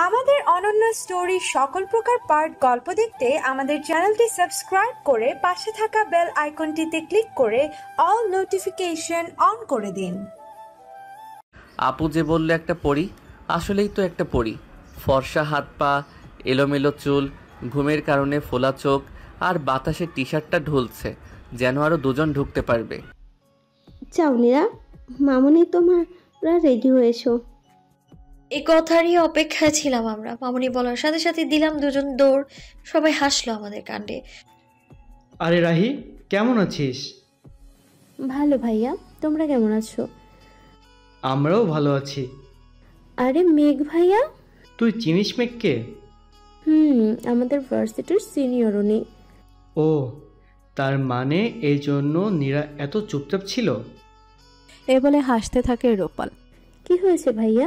আমাদের অনন্য স্টোরি সকল প্রকার পার্ট গল্প দেখতে আমাদের চ্যানেলটি সাবস্ক্রাইব করে পাশে থাকা বেল আইকনটিতে ক্লিক করে অল নোটিফিকেশন অন করে দিন। আপু যে বললো একটা পরী, আসলেই তো একটা পরী। ফর্সা হাত পা, এলোমেলো চুল, ঘুমের কারণে ফোলা চোখ, আর বাতাসে টি শার্টটা ঢুলছে যেন আরও দুজন ঢুকতে পারবে। চাউনিরা, মামুনি তোমরা রেডি হয়েছো? এই কথারই অপেক্ষায় ছিলাম আমরা। মামুনি বলার সাথে সাথে দিলাম দুজন দৌড়। সবাই হাসলো আমাদের কাণ্ডে। আরে রাহি, কেমন আছিস? ভালো ভাইয়া, তোমরা কেমন আছো? আমরাও ভালো আছি। আরে মেঘ ভাইয়া? তুই চিনিস মেঘকে? আমাদের ভার্সিটির সিনিয়র উনি। ও, তার মানে এই জন্য নীরা এত চুপচাপ ছিল? এ বলে হাসতে থাকে রূপাল। কি হয়েছে ভাইয়া?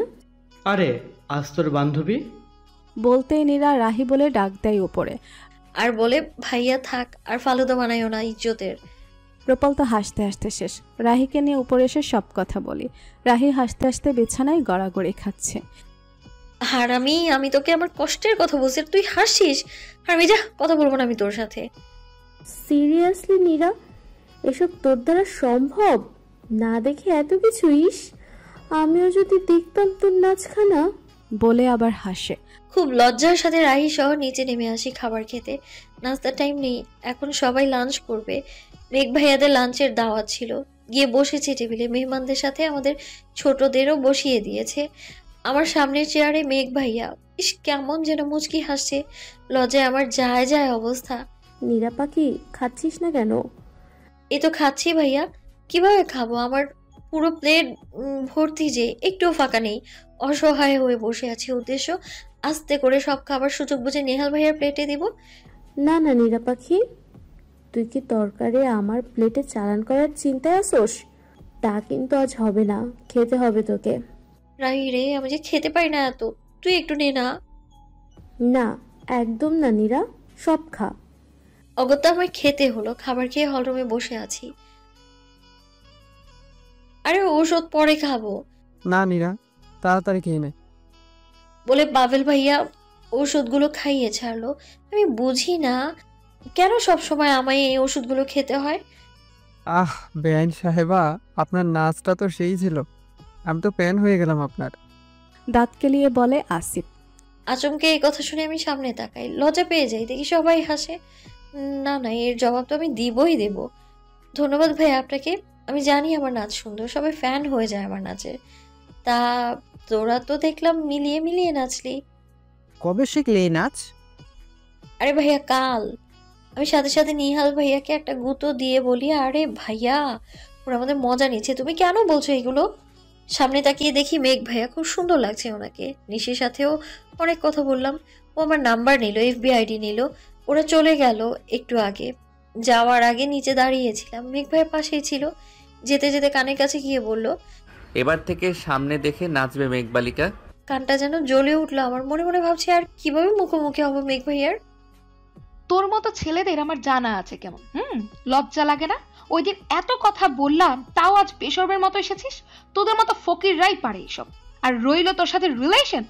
আরে আজ তোর বান্ধবী। বলতেই নীরা রাহি বলে ডাক দেয় উপরে, আর বলে ভাইয়া থাক, আর ফালুদা বানাইও না ইজ্জতের। রূপাল তো হাসতে হাসতে শেষ। রাহিকে নিয়ে উপরে এসে সব কথা বলি। রাহি হাসতে হাসতে বিছানায় গড়াগড়ি খাচ্ছে। আর আমি তোকে আমার কষ্টের কথা বলছি, তুই হাসিস। আর আমি যা কথা বলবো না আমি তোর সাথে। সিরিয়াসলি নীরা, এসব তোর দ্বারা সম্ভব? না দেখে এত কিছু? ইস, আমিও যদি দেখতাম তোর নাচখানা। বলে আবার হাসে। খুব লজ্জার সাথে রাহি সহ নিচে নেমে আসি খাবার খেতে। নাস্তার টাইম নেই, এখন সবাই লাঞ্চ করবে। মেঘ ভাইয়াদের লাঞ্চের দাওয়াত ছিল। গিয়ে বসেছি টেবিলে, মেহমানদের সাথে আমাদের ছোটদেরও বসিয়ে দিয়েছে। আমার সামনের চেয়ারে মেঘ ভাইয়া। ইস, কেমন যেন মুচকি হাসছে। লজ্জায় আমার যায় যায় অবস্থা। নীরা পাখি, খাচ্ছিস না কেন? এই তো খাচ্ছি ভাইয়া। কিভাবে খাবো? আমার পুরো প্লেট ভর্তি, যে একটুও ফাঁকা নেই। অসহায় হয়ে বসে আছি। উদ্দেশ্য আস্তে করে সব খাবার সুযোগ বুঝে নেহাল ভাইয়ার প্লেটে দিব। না না নীরা পাখি, তুই কি তরকারি আমার প্লেটে চালান করার চিন্তায় আসোস? তা কিন্তু আজ হবে না, খেতে হবে তোকে। রাহি রে, আমি যে খেতে পারি না এত, তুই একটু নে না। না, একদম না নীরা, সব খা। অগত্যা আমার খেতে হলো। খাবার খেয়ে হলরুমে বসে আছি। আরে ঔষধ পরে খাবো। না নীরা, তাড়াতাড়ি খেয়ে নে। বলে পাভেল ভাইয়া ওষুধগুলো খাইয়ে ছাড়লো। আমি বুঝি না কেন সব সময় আমায় এই ওষুধগুলো খেতে হয়। বেআইন সাহেবা, আপনার নাচটা তো সেই ছিল। আমি তো প্যান হয়ে গেলাম আপনার। দাঁত কেলিয়ে বলে আসিফ। আচমকে এই কথা শুনে আমি সামনে তাকাই, লজ্জা পেয়ে যাই। দেখি সবাই হাসে। না না, এর জবাব তো আমি দিবই দেব। ধন্যবাদ ভাই আপনাকে। আমি জানি আমার নাচ সুন্দর, সবাই ফ্যান হয়ে যায় আমার নাচের। তা তোরা তো দেখলাম মিলিয়ে মিলিয়ে নাচলি। কবে শিখলে এই নাচ? আরে ভাইয়া কাল। আমি সাথে সাথে নিহাল ভাইয়াকে একটা গুঁতো দিয়ে বলি, আরে ভাইয়া ওরা আমাদের মজা নিচ্ছে, তুমি কেন বলছো এগুলো? সামনে তাকিয়ে দেখি মেঘ ভাইয়া, খুব সুন্দর লাগছে ওনাকে। নিশির সাথেও অনেক কথা বললাম। ও আমার নাম্বার নিল, FB ID নিল। ওরা চলে গেল একটু আগে। যাওয়ার আগে নিচে দাঁড়িয়েছিলাম, মেঘ ভাইয়ের পাশেই ছিল। যেতে যেতে কানের কাছে গিয়ে বলল, এবার থেকে সামনে দেখে নাচবে মেঘবালিকা। কানটা যেন জ্বলে উঠলো আমার। মনে মনে ভাবছি, আর কিভাবে মুখোমুখি হবো মেঘ ভাইয়ার। তোর মতো ছেলেদের আমার জানা আছে কেমন। লজ্জা লাগে না? ওই দিন এত কথা বললাম, তাও আজ বেশরমের মতো এসেছিস। তোদের মতো ফকিররাই পারে এইসব। আর রইল তোর সাথে রিলেশন,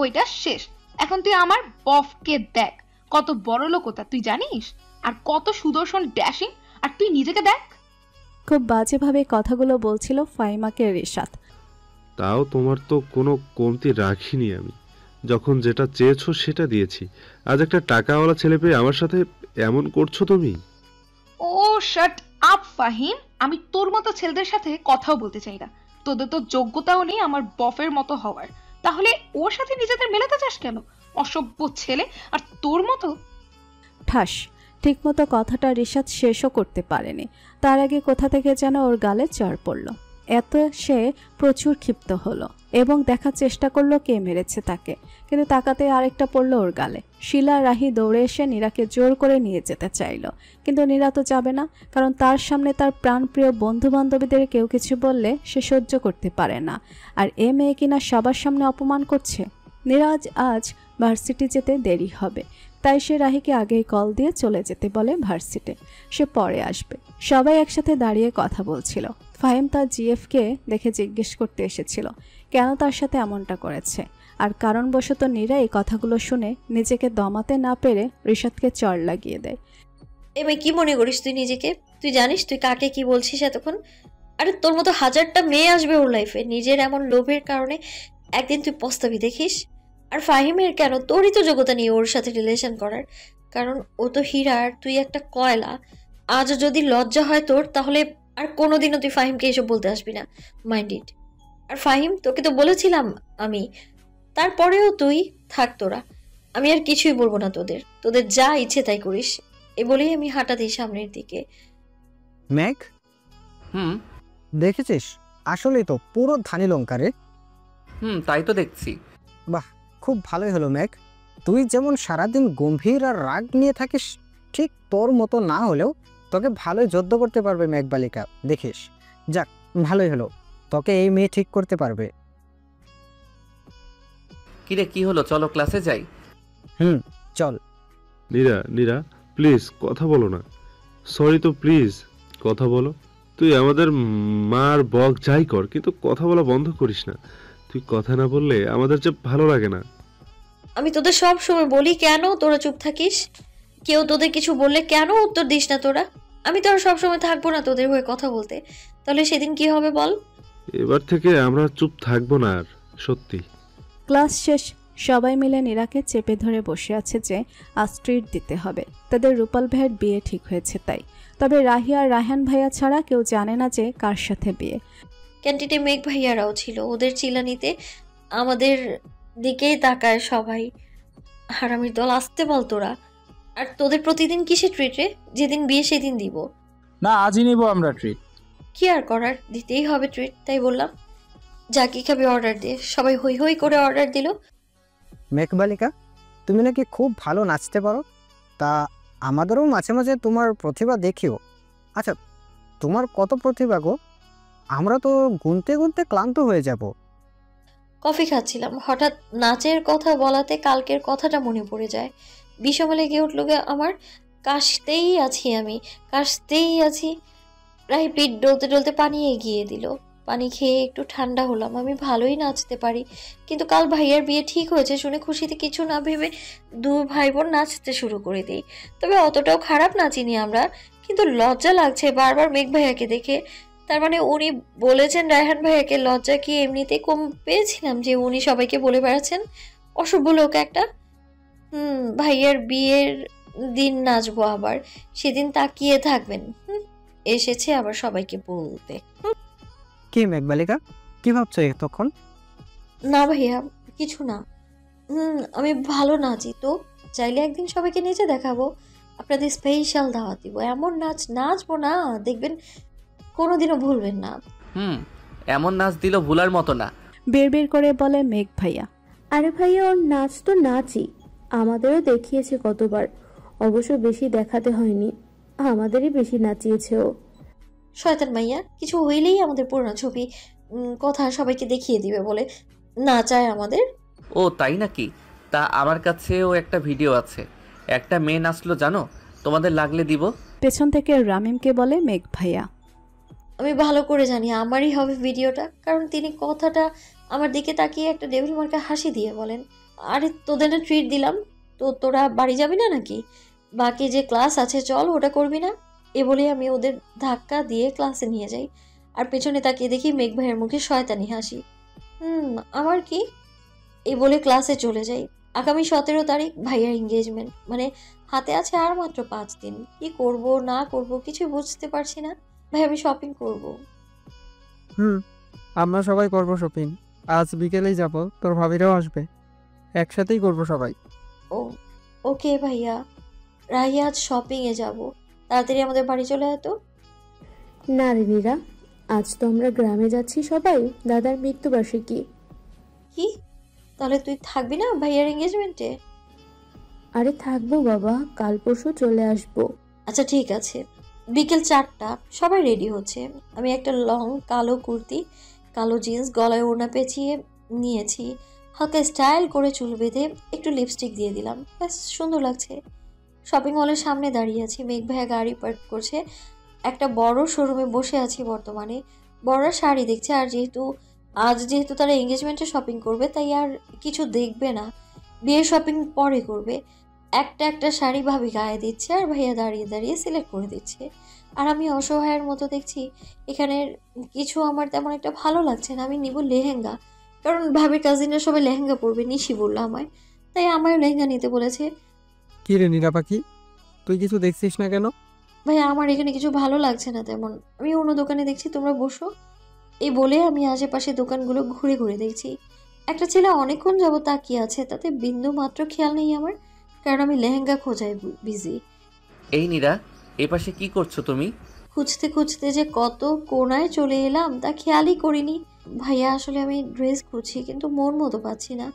ওইটা শেষ। এখন তুই আমার বফকে দেখ, কত বড় লোক ওটা তুই জানিস? আর কত সুদর্শন ড্যাশিং। আর তুই নিজেকে দেখ। খুব বাজেভাবে কথাগুলো বলছিল ফাইমাকে রিশাত। তাও তোমার তো কোনো কমতি রাখিনি আমি। যখন যেটা চেয়েছো সেটা দিয়েছি। আজ একটা টাকাওয়ালা ছেলে পেয়ে আমার সাথে এমন করছো তুমি? ও শাট আপ ফাহিম, আমি তোর মতো ছেলেদের সাথে কথাও বলতে চাই না। তোদের তো যোগ্যতাও নেই আমার বফের মতো হওয়ার। তাহলে ওর সাথে নিজেদের মেলাতে চাস কেন? অসভ্য ছেলে। আর তোর মতো। ঠাস, ঠিকমতো কথাটা রিশাত শেষও করতে পারেনি। তার আগে কোথা থেকে যেন ওর গালে চড় পড়ল। এত সে প্রচুর ক্ষিপ্ত হলো এবং দেখার চেষ্টা করলো কে মেরেছে তাকে, কিন্তু তাকাতে আরেকটা পড়লো ওর গালে। শিলা রাহি দৌড়ে এসে নীরাকে জোর করে নিয়ে যেতে চাইল, কিন্তু নীরা তো যাবে না, কারণ তার সামনে তার প্রাণপ্রিয় বন্ধু বান্ধবীদের কেউ কিছু বললে সে সহ্য করতে পারে না। আর এ মেয়ে কিনা সবার সামনে অপমান করছে। নীরা আজ ভার্সিটি যেতে দেরি হবে, তাই সে রাহিকে আগেই কল দিয়ে চলে যেতে বলে ভার্সিটি, সে পরে আসবে। সবাই একসাথে দাঁড়িয়ে কথা বলছিল। ফাহিম তার জিএফকে দেখে জিজ্ঞেস করতে এসেছিল কেন তার সাথে এমনটা করেছে, আর কারণবশত নীরা এই কথাগুলো শুনে নিজেকে দমাতে না পেরে রিশাদকে চড় লাগিয়ে দেয়। এবার কি মনে করিস তুই নিজেকে? তুই জানিস তুই কাকে কি বলছিস এতক্ষণ? আরে তোর মতো হাজারটা মেয়ে আসবে ওর লাইফে, নিজের এমন লোভের কারণে একদিন তুই পস্তাবি দেখিস। আর ফাহিমের কেন, তোরই তো যোগ্যতা নেই ওর সাথে রিলেশন করার, কারণ ও তো হীরা আর তুই একটা কয়লা। আজ যদি লজ্জা হয় তোর, তাহলে আর কোনোদিনও তুই ফাহিমকে এসব বলতে আসবি না, মাইন্ড ইট। আর ফাহিম, তোকে তো বলেছিলাম আমি, তারপরেও তুই থাক তোরা, আমি আর কিছুই বলবো না তোদের, তোদের যা ইচ্ছে তাই করিস। এ বলেই আমি হাঁটা দিই সামনের দিকে। ম্যাক, হুম দেখেছিস আসলেই তো পুরো ধানি লঙ্কারে। তাই তো দেখছি। বাহ, খুব ভালোই হলো ম্যাক। তুই যেমন সারাদিন গম্ভীর আর রাগ নিয়ে থাকিস, ঠিক তোর মতো না হলেও তোকে ভালোই যুদ্ধ করতে পারবে ম্যাক বালিকা, দেখিস। যাক, ভালোই হলো, তোকে এই মেয়ে ঠিক করতে পারবে। কিরে কি হলো, চলো ক্লাসে যাই। চল। নীরা প্লিজ কথা বলো না। সরি তো প্লিজ কথা বলো। তুই আমাদের মার বক যাই কর, কিন্তু কথা বলা বন্ধ করিস না। তুই কথা না বললে আমাদের যে ভালো লাগে না। আমি তোদের সব সময় বলি, কেন তোরা চুপ থাকিস? কেউ তোদের কিছু বললে কেন উত্তর দিস না তোরা? আমি তো আর সবসময় থাকবো না তোদের হয়ে কথা বলতে, তাহলে সেদিন কি হবে বল? এবার থেকে আমরা চুপ থাকবো না আর, সত্যি। ক্লাস শেষ, সবাই মিলে নীরাকে চেপে ধরে বসে আছে যে আজ ট্রিট দিতে হবে। তাদের রূপাল ভাইয়ের বিয়ে ঠিক হয়েছে তাই। তবে রাহি আর রায়হান ভাইয়া ছাড়া কেউ জানে না যে কার সাথে বিয়ে। ক্যান্টিনে মেঘ ভাইয়ারাও ছিল, ওদের চিলানিতে আমাদের দিকেই তাকায় সবাই। হারামির দল, আসতে বল তোরা। আর তোদের প্রতিদিন কিসে ট্রিট রে? যেদিন বিয়ে সেদিন দিব না, আজই নিব আমরা ট্রিট। কি আর করার, দিতেই হবে ট্রিট, তাই বললাম। যা কি খাবি অর্ডার দিয়ে। সবাই হই হই করে অর্ডার দিল। ম্যাক বালিকা, তুমি নাকি খুব ভালো নাচতে পারো, তা আমাদেরও মাঝে মাঝে তোমার প্রতিভা দেখিও। আচ্ছা, তোমার কত প্রতিভা গো? আমরা তো গুনতে গুনতে ক্লান্ত হয়ে যাব। কফি খাচ্ছিলাম, হঠাৎ নাচের কথা বলাতে কালকের কথাটা মনে পড়ে যায়। বিষমে লেগে উঠল গে আমার। কাশতেই আছি। প্রায় পিঠ ডলতে ডলতে পানি এগিয়ে দিল। পানি খেয়ে একটু ঠান্ডা হলাম। আমি ভালোই নাচতে পারি, কিন্তু কাল ভাইয়ার বিয়ে ঠিক হয়েছে শুনে খুশিতে কিছু না ভেবে দু ভাই বোন নাচতে শুরু করে দিই। তবে অতটাও খারাপ নাচিনি আমরা, কিন্তু লজ্জা লাগছে বারবার মেঘ ভাইয়াকে দেখে। তার মানে উনি বলেছেন রায়হান ভাইয়াকে? লজ্জা কি এমনিতেই কম পেয়েছিলাম যে উনি সবাইকে বলে বেড়াচ্ছেন? অসভ্য লোক একটা। ভাইয়ার বিয়ের দিন নাচবো আবার, সেদিন তাকিয়ে থাকবেন। এসেছে আবার সবাইকে বলতে। কি ম্যাক বালিকা, কি ভাবছো তখন? না ভাইয়া, কিছু না। আমি ভালো নাচি তো, চাইলে একদিন সবাইকে নেচে দেখাবো। আপনাদের স্পেশাল দাওয়াত দিব। এমন নাচবো না, দেখবেন কোনোদিনও ভুলবেন না। এমন নাচ দিল ভুলার মতো না, বের করে বলে মেঘ ভাইয়া। আরে ভাইয়া, ওর নাচ তো নাচই, আমাদেরও দেখিয়েছে কতবার। অবশ্য বেশি দেখাতে হয়নি, আমাদেরই বেশি নাচিয়েছে ও। শয়তান মাইয়া, কিছু হইলেই আমাদের পুরনো ছবি কথা সবাইকে দেখিয়ে দিবে বলে নাচায় আমাদের। ও তাই নাকি? তা আমার কাছেও একটা ভিডিও আছে, একটা মেয়ে নাচলো জানো, তোমাদের লাগলে দিব। পেছন থেকে রামিমকে বলে মেঘ ভাইয়া। আমি ভালো করে জানি আমারই হবে ভিডিওটা, কারণ তিনি কথাটা আমার দিকে তাকিয়ে একটা ডেভিল মার্কা হাসি দিয়ে বলেন, আরে তোদের না ট্রিট দিলাম, তো তোরা বাড়ি যাবি না নাকি? বাকি যে ক্লাস আছে চল, ওটা করবি না? এ বলে আমি ওদের ধাক্কা দিয়ে ক্লাসে নিয়ে যাই, আর পেছনে তাকিয়ে দেখি মেঘ ভাইয়ের মুখে শয়তানি হাসি। আমার কি? এ বলে ক্লাসে চলে যাই। আগামী 17 তারিখ ভাইয়ার এঙ্গেজমেন্ট, মানে হাতে আছে আর মাত্র 5 দিন। কি করব না করব কিছু বুঝতে পারছি না। ভাই আমি শপিং করব। আমরা সবাই করব শপিং। আজ বিকেলেই যাব, তোর ভাবিরাও আসবে, একসাথেই করব সবাই। ওকে ভাইয়া, রাহিয়া আজ শপিংয়ে যাব, তাড়াতাড়ি আমাদের বাড়ি চলে আয় তো। না রে নীরা, আজ তো আমরা গ্রামে যাচ্ছি সবাই, দাদার মৃত্যুবার্ষিকী। কি? তাহলে তুই থাকবি না ভাইয়ার এঙ্গেজমেন্টে? আরে থাকবো বাবা, কাল পরশু চলে আসবো। আচ্ছা ঠিক আছে, বিকেল 4টা, সবাই রেডি হচ্ছে। আমি একটা লং কালো কুর্তি, কালো জিন্স, গলায় ওড়না পেঁচিয়ে নিয়েছি, হালকা স্টাইল করে চুল বেঁধে একটু লিপস্টিক দিয়ে দিলাম, ব্যাস সুন্দর লাগছে। শপিং মলের সামনে দাঁড়িয়ে আছি, মেঘ ভাইয়া গাড়ি পার্ক করছে। একটা বড় শোরুমে বসে আছি বর্তমানে, বড় শাড়ি দেখছে। আর যেহেতু তারা এঙ্গেজমেন্টে শপিং করবে, তাই আর কিছু দেখবে না, বিয়ের শপিং পরে করবে। একটা শাড়ি ভাবি গায়ে দিচ্ছে আর ভাইয়া দাঁড়িয়ে দাঁড়িয়ে সিলেক্ট করে দিচ্ছে। আর আমি অসহায়ের মতো দেখছি এখানের কিছু আমার তেমন একটা ভালো লাগছে না। আমি নিব লেহেঙ্গা, কারণ ভাবির কাজিনরা সবাই লেহেঙ্গা পরবে, নিশি বললো আমায়, তাই আমারও লেহেঙ্গা নিতে বলেছে। কি রে নীরা পাখি, তুই কিছু দেখছিস না কেন? ভাইয়া আমার এখানে কিছু ভালো লাগছে না তেমন, আমি অন্য দোকানে দেখছি, তোমরা বসো। এই বলে আমি আশেপাশে দোকানগুলো ঘুরে ঘুরে দেখছি। একটা ছেলে অনেকক্ষণ যাবত তাকিয়ে আছে, তাতে বিন্দু মাত্র খেয়াল নেই আমার, কারণ আমি লেহেঙ্গা খোঁজায় বিজি। এই নীরা, এপাশে কি করছো তুমি? খুঁজতে খুঁজতে যে কত কোণায় চলে এলাম তা খেয়ালই করিনি। ভাইয়া আসলে আমি ড্রেস খুঁজছি, কিন্তু মন মতো পাচ্ছি না।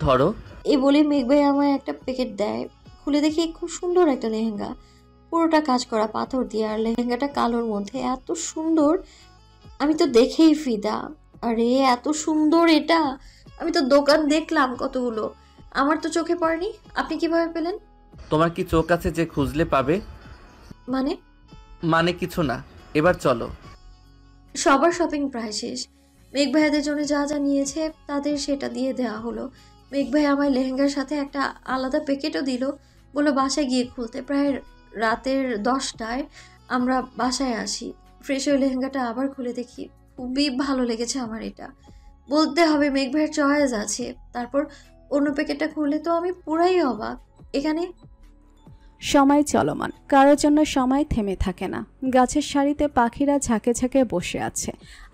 ধরো। এই বলে মেঘ ভাই আমায় একটা প্যাকেট দেয়, খুলে দেখি খুব সুন্দর একটা লেহেঙ্গা, পুরোটা কাজ করা পাথর দিয়ে, আর লেহেঙ্গাটা কালোর মধ্যে, এত সুন্দর, আমি তো দেখেই ফিদা। আরে এত সুন্দর এটা, আমি তো দোকান দেখলাম কতগুলো, আমার তো চোখে পড়েনি। আপনি কিভাবে পেলেন? তোমার কি চোখ আছে যে খুঁজলে পাবে? মানে কিছু না, এবার চলো। সবার শপিং প্রায় শেষ। মেঘ ভাইয়াদের জন্য যা যা নিয়েছে তাদের সেটা দিয়ে দেওয়া হলো। মেঘ ভাই আমায় লেহেঙ্গার সাথে একটা আলাদা প্যাকেটও দিল, বললো বাসায় গিয়ে খুলতে। প্রায় রাতের 10টায় আমরা বাসায় আসি। ফ্রেশ হয়ে লেহেঙ্গাটা আবার খুলে দেখি, খুবই ভালো লেগেছে আমার এটা। বলতে হবে মেঘ ভাইয়ের চয়েস আছে। তারপর অন্য প্যাকেটটা খুললে তো আমি পুরাই অবাক। এখানে সময় চলমান, কারোর জন্য সময় থেমে থাকে না। গাছের সারিতে পাখিরা ঝাঁকে ঝাঁকে বসে আছে,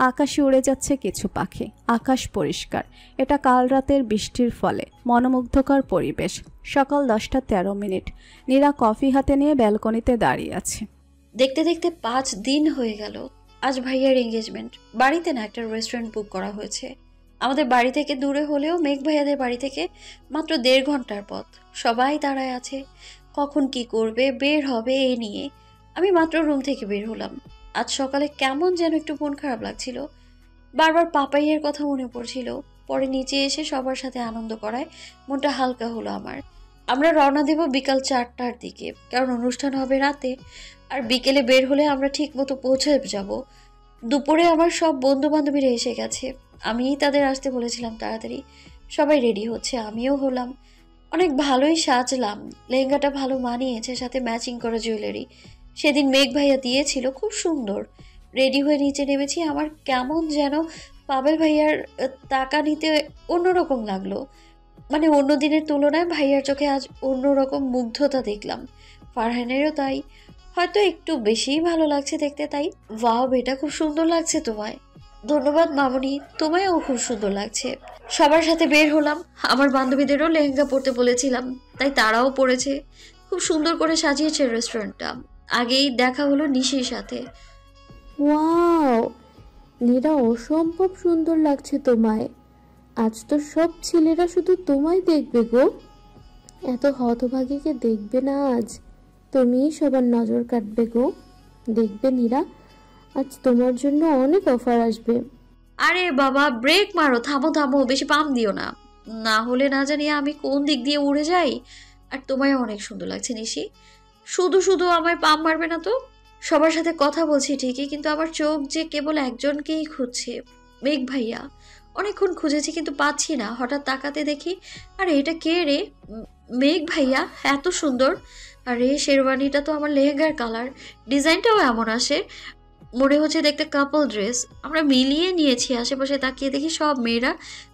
আকাশে উড়ে যাচ্ছে কিছু পাখি, আকাশ পরিষ্কার। এটা কাল রাতের বৃষ্টির ফলে মনোমুগ্ধকর পরিবেশ। সকাল 10:13। নীরা কফি হাতে নিয়ে ব্যালকনিতে দাঁড়িয়ে আছে। দেখতে দেখতে 5 দিন হয়ে গেল। আজ ভাইয়ার এঙ্গেজমেন্ট, বাড়িতে না, একটা রেস্টুরেন্ট বুক করা হয়েছে। আমাদের বাড়ি থেকে দূরে হলেও মেঘ ভাইয়াদের বাড়ি থেকে মাত্র 1.5 ঘন্টার পথ। সবাই দাঁড়ায় আছে, কখন কি করবে, বের হবে এই নিয়ে। আমি মাত্র রুম থেকে বের হলাম। আজ সকালে কেমন যেন একটু মন খারাপ লাগছিল, বারবার পাপাইয়ের কথা মনে পড়ছিল। পরে নিচে এসে সবার সাথে আনন্দ করায় মনটা হালকা হলো আমার। আমরা রওনা দেব বিকাল 4টার দিকে, কারণ অনুষ্ঠান হবে রাতে, আর বিকেলে বের হলে আমরা ঠিক মতো পৌঁছে যাব। দুপুরে আমার সব বন্ধু বান্ধবীরা এসে গেছে, আমিই তাদের আসতে বলেছিলাম তাড়াতাড়ি। সবাই রেডি হচ্ছে, আমিও হলাম। অনেক ভালোই সাজলাম, লেহেঙ্গাটা ভালো মানিয়েছে, সাথে ম্যাচিং করা জুয়েলারি সেদিন মেঘ ভাইয়া দিয়েছিল, খুব সুন্দর। রেডি হয়ে নিচে নেমেছি, আমার কেমন যেন পাবেল ভাইয়ার টাকা নিতে অন্যরকম লাগলো। মানে অন্য দিনের তুলনায় ভাইয়ার চোখে আজ অন্যরকম মুগ্ধতা দেখলাম। ফারহানেরও তাই, হয়তো একটু বেশিই ভালো লাগছে দেখতে। তাই ওয়াও বেটা, খুব সুন্দর লাগছে তোমায়। ধন্যবাদ মামনি, তোমায়ও খুব সুন্দর লাগছে। সবার সাথে বের হলাম। আমার বান্ধবীদেরও লেহেঙ্গা পরতে বলেছিলাম, তাই তারাও পরেছে। খুব সুন্দর করে সাজিয়েছে রেস্টুরেন্টটা। আগেই দেখা হলো নিশির সাথে। ওয়াও নীরা, অসম্ভব সুন্দর লাগছে তোমায়। আজ তো সব ছেলেরা শুধু তোমায় দেখবে গো। এত হতভাগীকে দেখবে না আজ, তুমিই সবার নজর কাটবে গো। দেখবে নীরা, আজ তোমার জন্য অনেক অফার আসবে। আরে বাবা ব্রেক মারো, থামো থামো, বেশি পাম দিও না, না হলে না জানি আমি কোন দিক দিয়ে উড়ে যাই। আর তোমায় অনেক সুন্দর লাগছে নিশি, শুধু শুধু আমায় পাম মারবে না তো। সবার সাথে কথা বলছি ঠিকই, কিন্তু আমার চোখ যে কেবল একজনকেই খুঁজছে, মেঘ ভাইয়া। অনেকক্ষণ খুঁজেছি কিন্তু পাচ্ছি না। হঠাৎ তাকাতে দেখি, আরে এটা কে রে? মেঘ ভাইয়া, এত সুন্দর। আরে শেরওয়ানিটা তো আমার লেহেঙ্গার কালার, ডিজাইনটাও এমন আসে, মনে হচ্ছে দেখতে কাপল ড্রেস। আমরা মিলিয়ে নিয়েছি। আশেপাশে তাকিয়ে দেখি সব মেয়েরা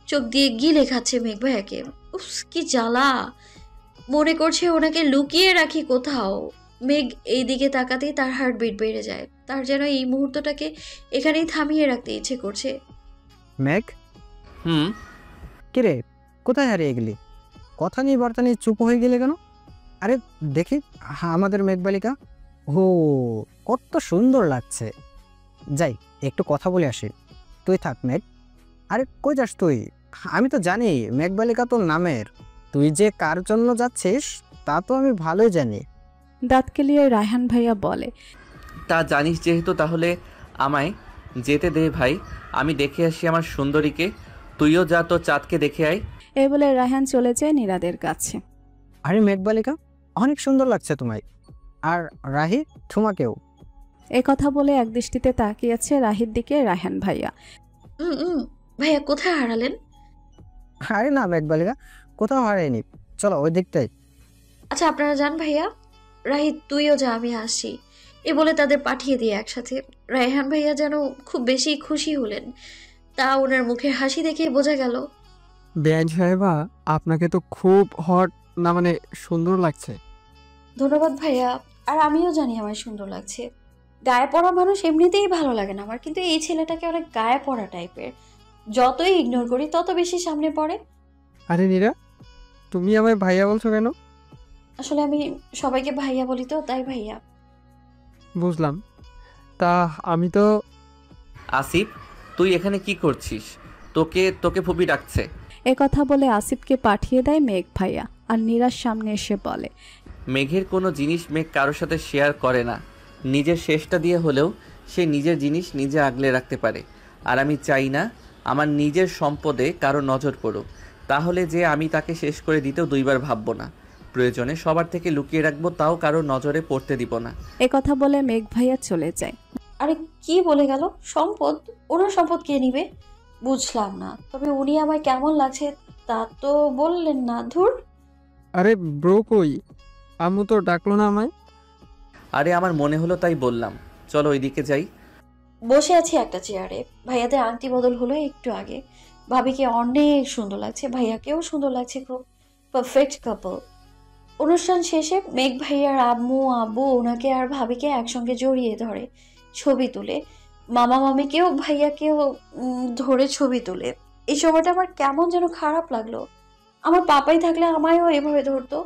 চোখ দিয়ে গিলে খাচ্ছে মেঘ ভাইয়াকে। উফ কি জ্বালা, মনে করছে ওনাকে লুকিয়ে রাখি কোথাও। মেঘ এই দিকে তাকাতেই তার হার্টবিট বেড়ে যায়। তার যেন এই মুহূর্তটাকে এখানেই থামিয়ে রাখতে ইচ্ছে করছে। মেঘ, কিরে কোথায় হারিয়ে গেলি? কথা নেই বার্তা নেই, চুপ হয়ে গেলে কেন? আরে দেখি আমাদের মেঘবালিকা, ও কত সুন্দর লাগছে। যাই একটু কথা বলে আসি। তুই থাক মেঘ। আরে কই যাস তুই? আমি তো জানি মেঘবালিকা তোর নামের, তুই যে কার জন্য যাচ্ছিস তা তো আমি ভালোই জানি। দাঁত কেলিয়ে রায়হান ভাইয়া বলে, তা জানিস যেহেতু, তাহলে আমায় যেতে দে ভাই, আমি দেখে আসি আমার সুন্দরীকে। তুইও যা তোর চাঁদকে দেখে আয়। এই বলে রায়হান চলে যায় নীরাদের কাছে। আরে মেঘবালিকা, অনেক সুন্দর লাগছে তোমায়। আর রাহি, তোমাকেও। এ কথা বলে একদৃষ্টিতে তাকিয়েছে রাহির দিকে রায়হান ভাইয়া। ভাইয়া কোথায় হারালেন? আরে না মেঘবালিকা, কোথাও হারায়নি, চলো ওই দিকটাই। আচ্ছা আপনারা যান ভাইয়া, রাহি তুইও যা, আমি আসি। এ বলে তাদের পাঠিয়ে দিয়ে একসাথে। রায়হান ভাইয়া যেন খুব বেশি খুশি হলেন, তা ওনার মুখের হাসি দেখে বোঝা গেল। বেআইন সাহেবা, আপনাকে তো খুব হট না মানে সুন্দর লাগছে। ধন্যবাদ ভাইয়া, আর আমিও জানি আমার সুন্দর লাগছে। গায়ে পড়া মানুষ এমনিতেই ভালো লাগে না আমার, কিন্তু এই ছেলেটাকে অনেক গায়ে পড়া টাইপের। যতই ইগনোর করি তত বেশি সামনে পড়ে। আরে নীরা, তুমি আমায় ভাইয়া বলছো কেন? আসলে আমি সবাইকে ভাইয়া বলি তো, তাই ভাইয়া। বুঝলাম। তা আমি তো। আসিফ, তুই এখানে কি করছিস? তোকে তোকে ফুপি ডাকছে। এ কথা বলে আসিফকে পাঠিয়ে দেয় মেঘ ভাইয়া, আর নীরার সামনে এসে বলে, মেঘের কোনো জিনিস মেঘ কারোর সাথে শেয়ার করে না। নিজের শেষটা দিয়ে হলেও সে নিজের জিনিস নিজে আগলে রাখতে পারে। আর আমি চাই না আমার নিজের সম্পদে কারো নজর পড়ুক। তাহলে যে আমি তাকে শেষ করে দিতেও দুইবার ভাববো না। প্রয়োজনে সবার থেকে লুকিয়ে রাখবো, তাও কারো নজরে পড়তে দিব না। এ কথা বলে মেঘ ভাইয়া চলে যায়। আরে কি বলে গেল? সম্পদ? ওনার সম্পদ কে নিবে? বুঝলাম না। তবে উনি আমায় কেমন লাগছে তা তো বললেন না। ধুর। আরে ব্রো কই? আম্মু তো ডাকলো না আমায়। আরে আমার মনে হলো তাই বললাম, চলো ওইদিকে যাই। বসে আছি একটা চেয়ারে, ভাইয়াদের আংটি বদল হলো একটু আগে। ভাবিকে অনেক সুন্দর লাগছে, ভাইয়াকেও সুন্দর লাগছে, খুব পারফেক্ট কাপল। অনুষ্ঠান শেষে মেঘ ভাইয়ার আম্মু আব্বু ওনাকে আর ভাবিকে একসঙ্গে জড়িয়ে ধরে ছবি তুলে, মামা মামিকেও ভাইয়াকেও ধরে ছবি তুলে। এই সময়টা আমার কেমন যেন খারাপ লাগলো। আমার পাপাই থাকলে আমায়ও এভাবে ধরতো।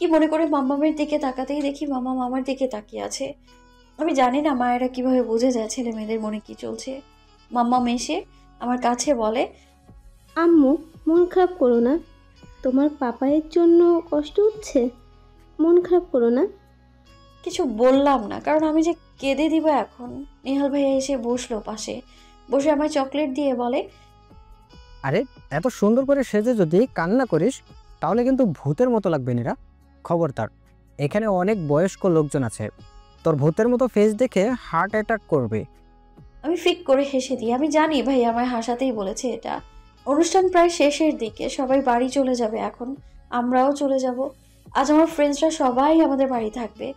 কি মনে করে মাম্মামের দিকে তাকাতেই দেখি মামা মামার দিকে তাকিয়ে আছে। আমি জানি না মায়েরা কিভাবে বুঝে যায় ছেলে মেয়েদের মনে কি চলছে। মাম্মা এসে আমার কাছে বলে, আম্মু মন খারাপ করো না, তোমার পাপায়ের জন্য কষ্ট হচ্ছে, মন খারাপ করো না। কিছু বললাম না, কারণ আমি যে কেঁদে দিব এখন। নিহাল ভাইয়া এসে বসলো পাশে, বসে আমায় চকলেট দিয়ে বলে, আরে এত সুন্দর করে সেজে যদি কান্না করিস তাহলে কিন্তু ভূতের মতো লাগবে নীরা। খবরদার, এখানে অনেক বয়স্ক লোকজন আছে, তোর ভূতের মতো ফেস দেখে হার্ট অ্যাটাক করবে। আমি ফিক করে হেসে দিই। আমি জানি ভাই আমায় হাসাতেই বলেছে এটা। অনুষ্ঠান প্রায় শেষের দিকে, সবাই বাড়ি চলে যাবে এখন, আমরাও চলে যাব। আজ আমার ফ্রেন্ডসরা সবাই আমাদের বাড়ি থাকবে।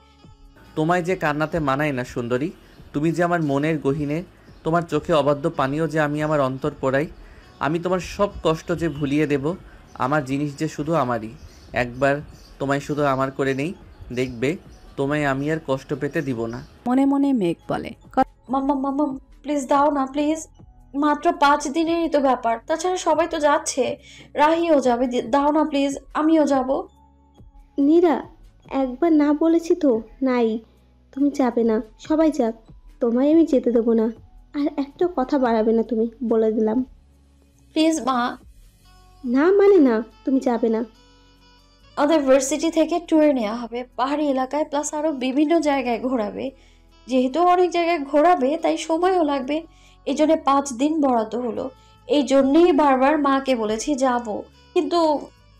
তোমায় যে কান্নাতে মানায় না সুন্দরী, তুমি যে আমার মনের গহীনে, তোমার চোখে অবাধ্য পানীয় যে আমি আমার অন্তর পোড়াই। আমি তোমার সব কষ্ট যে ভুলিয়ে দেব, আমার জিনিস যে শুধু আমারই। একবার তোমায় শুধু আমার করে নেই, দেখবে তোমায় আমি আর কষ্ট পেতে দিব না। মনে মনে মেঘ বলে, মাম্মা মাম্মা প্লিজ দাও না প্লিজ, মাত্র 5 দিনেরই তো ব্যাপার, তাছাড়া সবাই তো যাচ্ছে, রাহিও যাবে, দাও না প্লিজ, আমিও যাব। নীরা, একবার না বলেছি তো নাই, তুমি যাবে না, সবাই যাক, তোমায় আমি যেতে দেবো না। আর একটা কথা বাড়াবে না তুমি, বলে দিলাম। প্লিজ মা। না মানে না, তুমি যাবে না। আমাদের ভার্সিটি থেকে ট্যুরে নেওয়া হবে পাহাড়ি এলাকায়, প্লাস আরও বিভিন্ন জায়গায় ঘোরাবে। যেহেতু অনেক জায়গায় ঘোরাবে তাই সময়ও লাগবে, এই জন্য 5 দিন বরাদ্দ হলো। এই জন্যেই বারবার মাকে বলেছি যাব, কিন্তু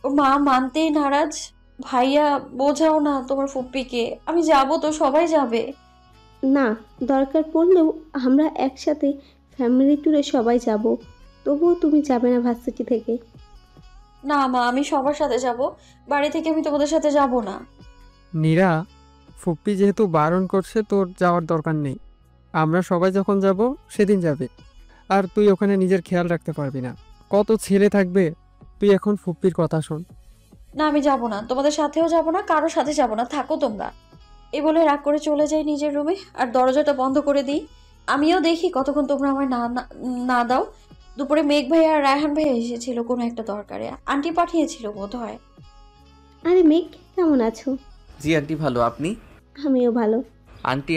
মা মানতেই নারাজ। ভাইয়া বোঝাও না তোমার ফুপ্পিকে, আমি যাব তো, সবাই যাবে। না, দরকার পড়লেও আমরা একসাথে ফ্যামিলি ট্যুরে সবাই যাব, তবুও তুমি যাবে না ভার্সিটি থেকে। না মা, আমি সবার সাথে যাব, বাড়ি থেকে আমি তোমাদের সাথে যাব না। নীরা, ফুপ্পি যেহেতু বারণ করছে তোর যাওয়ার দরকার নেই। আমরা সবাই যখন যাব সেদিন যাবে। আর তুই ওখানে নিজের খেয়াল রাখতে পারবি না, কত ছেলে থাকবে। তুই এখন ফুপ্পির কথা শোন। না আমি যাব না, তোমাদের সাথেও যাব না, কারোর সাথে যাব না, থাকো তোমরা। এই বলে রাগ করে চলে যাই নিজের রুমে, আর দরজাটা বন্ধ করে দিই। আমিও দেখি কতক্ষণ তোমরা আমায় না দাও। দুপুরে মেঘ ভাই আর রায়হান ভাই এসেছিল কোনো একটা দরকারে, আন্টি পাঠিয়েছিল বোধ হয়। আরে মেঘ, কেমন আছো? জি আন্টি ভালো, আপনি? আমিও ভালো। আন্টি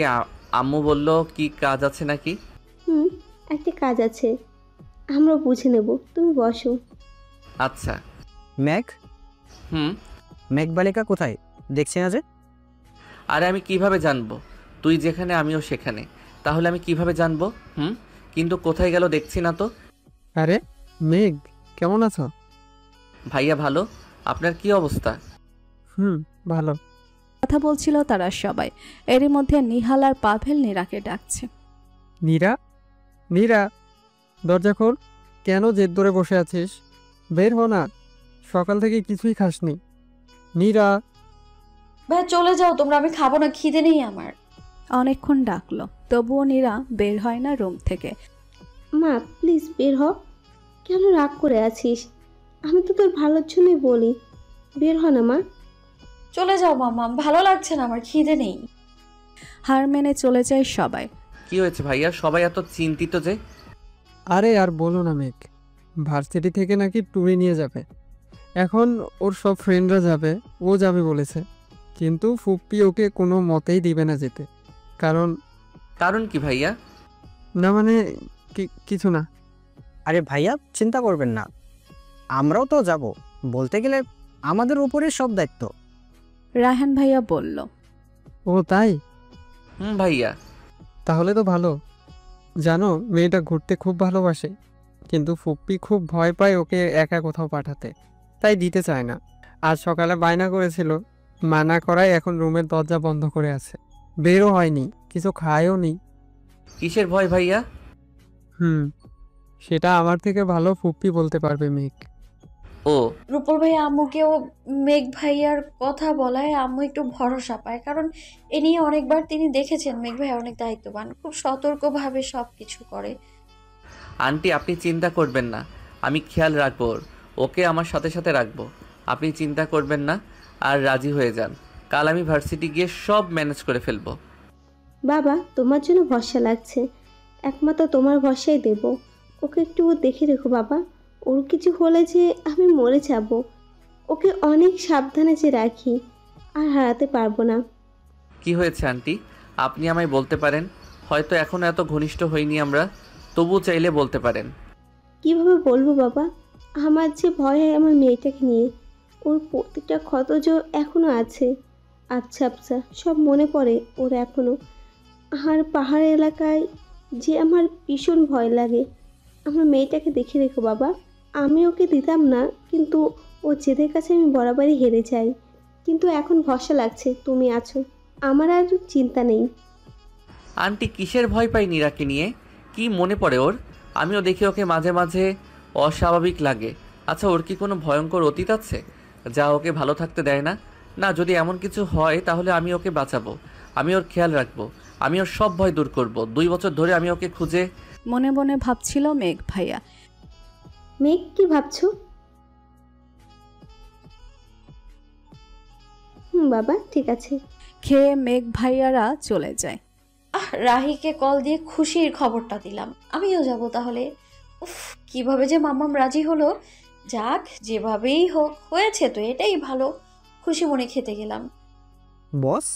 আম্মু বলল কি কাজ আছে নাকি? একটা কাজ আছে, আমরা বুঝে নেব, তুমি বসো। আচ্ছা। মেঘ? মেঘবালিকা কোথায়, দেখছি না যে? আরে আমি কিভাবে জানবো? তুই যেখানে আমিও সেখানে, তাহলে আমি কিভাবে জানবো? কিন্তু কোথায় গেল দেখছি না তো। আরে মেঘ, কেমন আছো? ভাইয়া ভালো। আপনার কি অবস্থা? ভালো। কথা বলছিল তারা সবাই। এরই মধ্যে নিহাল আর পাভেল নীরাকে ডাকছে। নীরা, নীরা, দরজা খোল। কেন জেদ ধরে বসে আছিস? বের হ না, সকাল থেকে কিছুই খাসনি। নীরা। ভাইয়া চলে যাও তোমরা, আমি খাবো না, খিদে নেই আমার। অনেকক্ষণ ডাকলো, তবুও নীরা বের হয় না রুম থেকে। মা প্লিজ বের হ। কেন রাগ করে আছিস? আমি তো তোর ভালোর জন্যই বলি, বের হ না মা। চলে যাও মাম্মা, ভালো লাগছে না আমার, খিদে নেই। হার মেনে চলে যায় সবাই। কি হয়েছে ভাইয়া, সবাই এত চিন্তিত যে? আরে আর বলো না মেঘ, ভার্সিটি থেকে নাকি ট্যুরে নিয়ে যাবে। এখন ওর সব ফ্রেন্ডরা যাবে, ও যাবে বলেছে, কিন্তু ফুপ্পি ওকে কোনো মতেই দিবে না যেতে। কারণ কারণ কি ভাইয়া? না মানে কিছু না। আরে ভাইয়া চিন্তা করবেন না, আমরাও তো যাব। বলতে গেলে আমাদের উপরে সব দায়িত্ব। রায়হান ভাইয়া বলল। ও তাই? ভাইয়া। তাহলে তো ভালো। জানো মেয়েটা ঘুরতে খুব ভালোবাসে, কিন্তু ফুপ্পি খুব ভয় পায় ওকে একা কোথাও পাঠাতে, তাই দিতে চায় না। আজ সকালে বায়না করেছিল, মানা করায় এখন রুমের দরজা বন্ধ করে আছে, বেরও হয়নি, কিছু খায়ও নি। কিসের ভয় ভাইয়া? সেটা আমার থেকে ভালো ফুপ্পি বলতে পারবে মেঘ। ও রূপল ভাইয়া আম্মুকেও মেঘ ভাইয়ার কথা বলায় আম্মু একটু ভরসা পায়, কারণ এ নিয়ে অনেকবার তিনি দেখেছেন মেঘ ভাইয়া অনেক দায়িত্ববান, খুব সতর্কভাবে সব কিছু করে। আন্টি আপনি চিন্তা করবেন না, আমি খেয়াল রাখবো ওকে আমার সাথে সাথে রাখবো। আপনি চিন্তা করবেন না আর রাজি হয়ে যান, কাল আমি ভার্সিটি গিয়ে সব ম্যানেজ করে ফেলবো। বাবা তোমার জন্য ভরসা লাগছে, একমাত্র তোমার ভরসাই দেব। ওকে একটু দেখে রেখো বাবা, ওর কিছু হলে যে আমি মরে যাব। ওকে অনেক সাবধানে যে রাখি, আর হারাতে পারবো না। কি হয়েছে আন্টি, আপনি আমায় বলতে পারেন। হয়তো এখনো এত ঘনিষ্ঠ হইনি আমরা, তবু চাইলে বলতে পারেন। কিভাবে বলবো বাবা, আমার যে ভয় হয় আমার মেয়েটাকে নিয়ে। ওর প্রতিটা ক্ষত যে এখনো আছে, আচ্ছা আচ্ছা সব মনে পড়ে ওর এখনো। আর পাহাড় এলাকায় যে আমার ভীষণ ভয় লাগে। আমার মেয়েটাকে দেখে রেখো বাবা। আমি ওকে দিতাম না, কিন্তু ও জেদের কাছে আমি বরাবরই হেরে যাই। কিন্তু এখন ভরসা লাগছে তুমি আছো, আমার আর চিন্তা নেই। আন্টি কিসের ভয় পাই নীরাকে নিয়ে? কি মনে পড়ে ওর? আমিও দেখি ওকে মাঝে মাঝে অস্বাভাবিক লাগে। আচ্ছা ওর কি কোনো ভয়ঙ্কর অতীত আছে যা ওকে ভালো থাকতে দেয় না? না, যদি এমন কিছু হয় তাহলে আমি ওকে বাঁচাবো, আমি ওর খেয়াল রাখবো, আমি ওর সব ভয় দূর করব। 2 বছর ধরে আমি ওকে খুঁজে। মনে মনে ভাবছিল মেঘ ভাইয়া। মেঘ কি ভাবছো? বাবা ঠিক আছে। খেয়ে মেঘ ভাইয়ারা চলে যায়। রাহিকে কল দিয়ে খুশির খবরটা দিলাম, আমিও যাব তাহলে। উফ, কিভাবে যে মাম্মাম রাজি হলো। যাক, যেভাবেই হোক হয়েছে তো এটাই ভালো। খুশি মনে খেতে গেলাম। বস।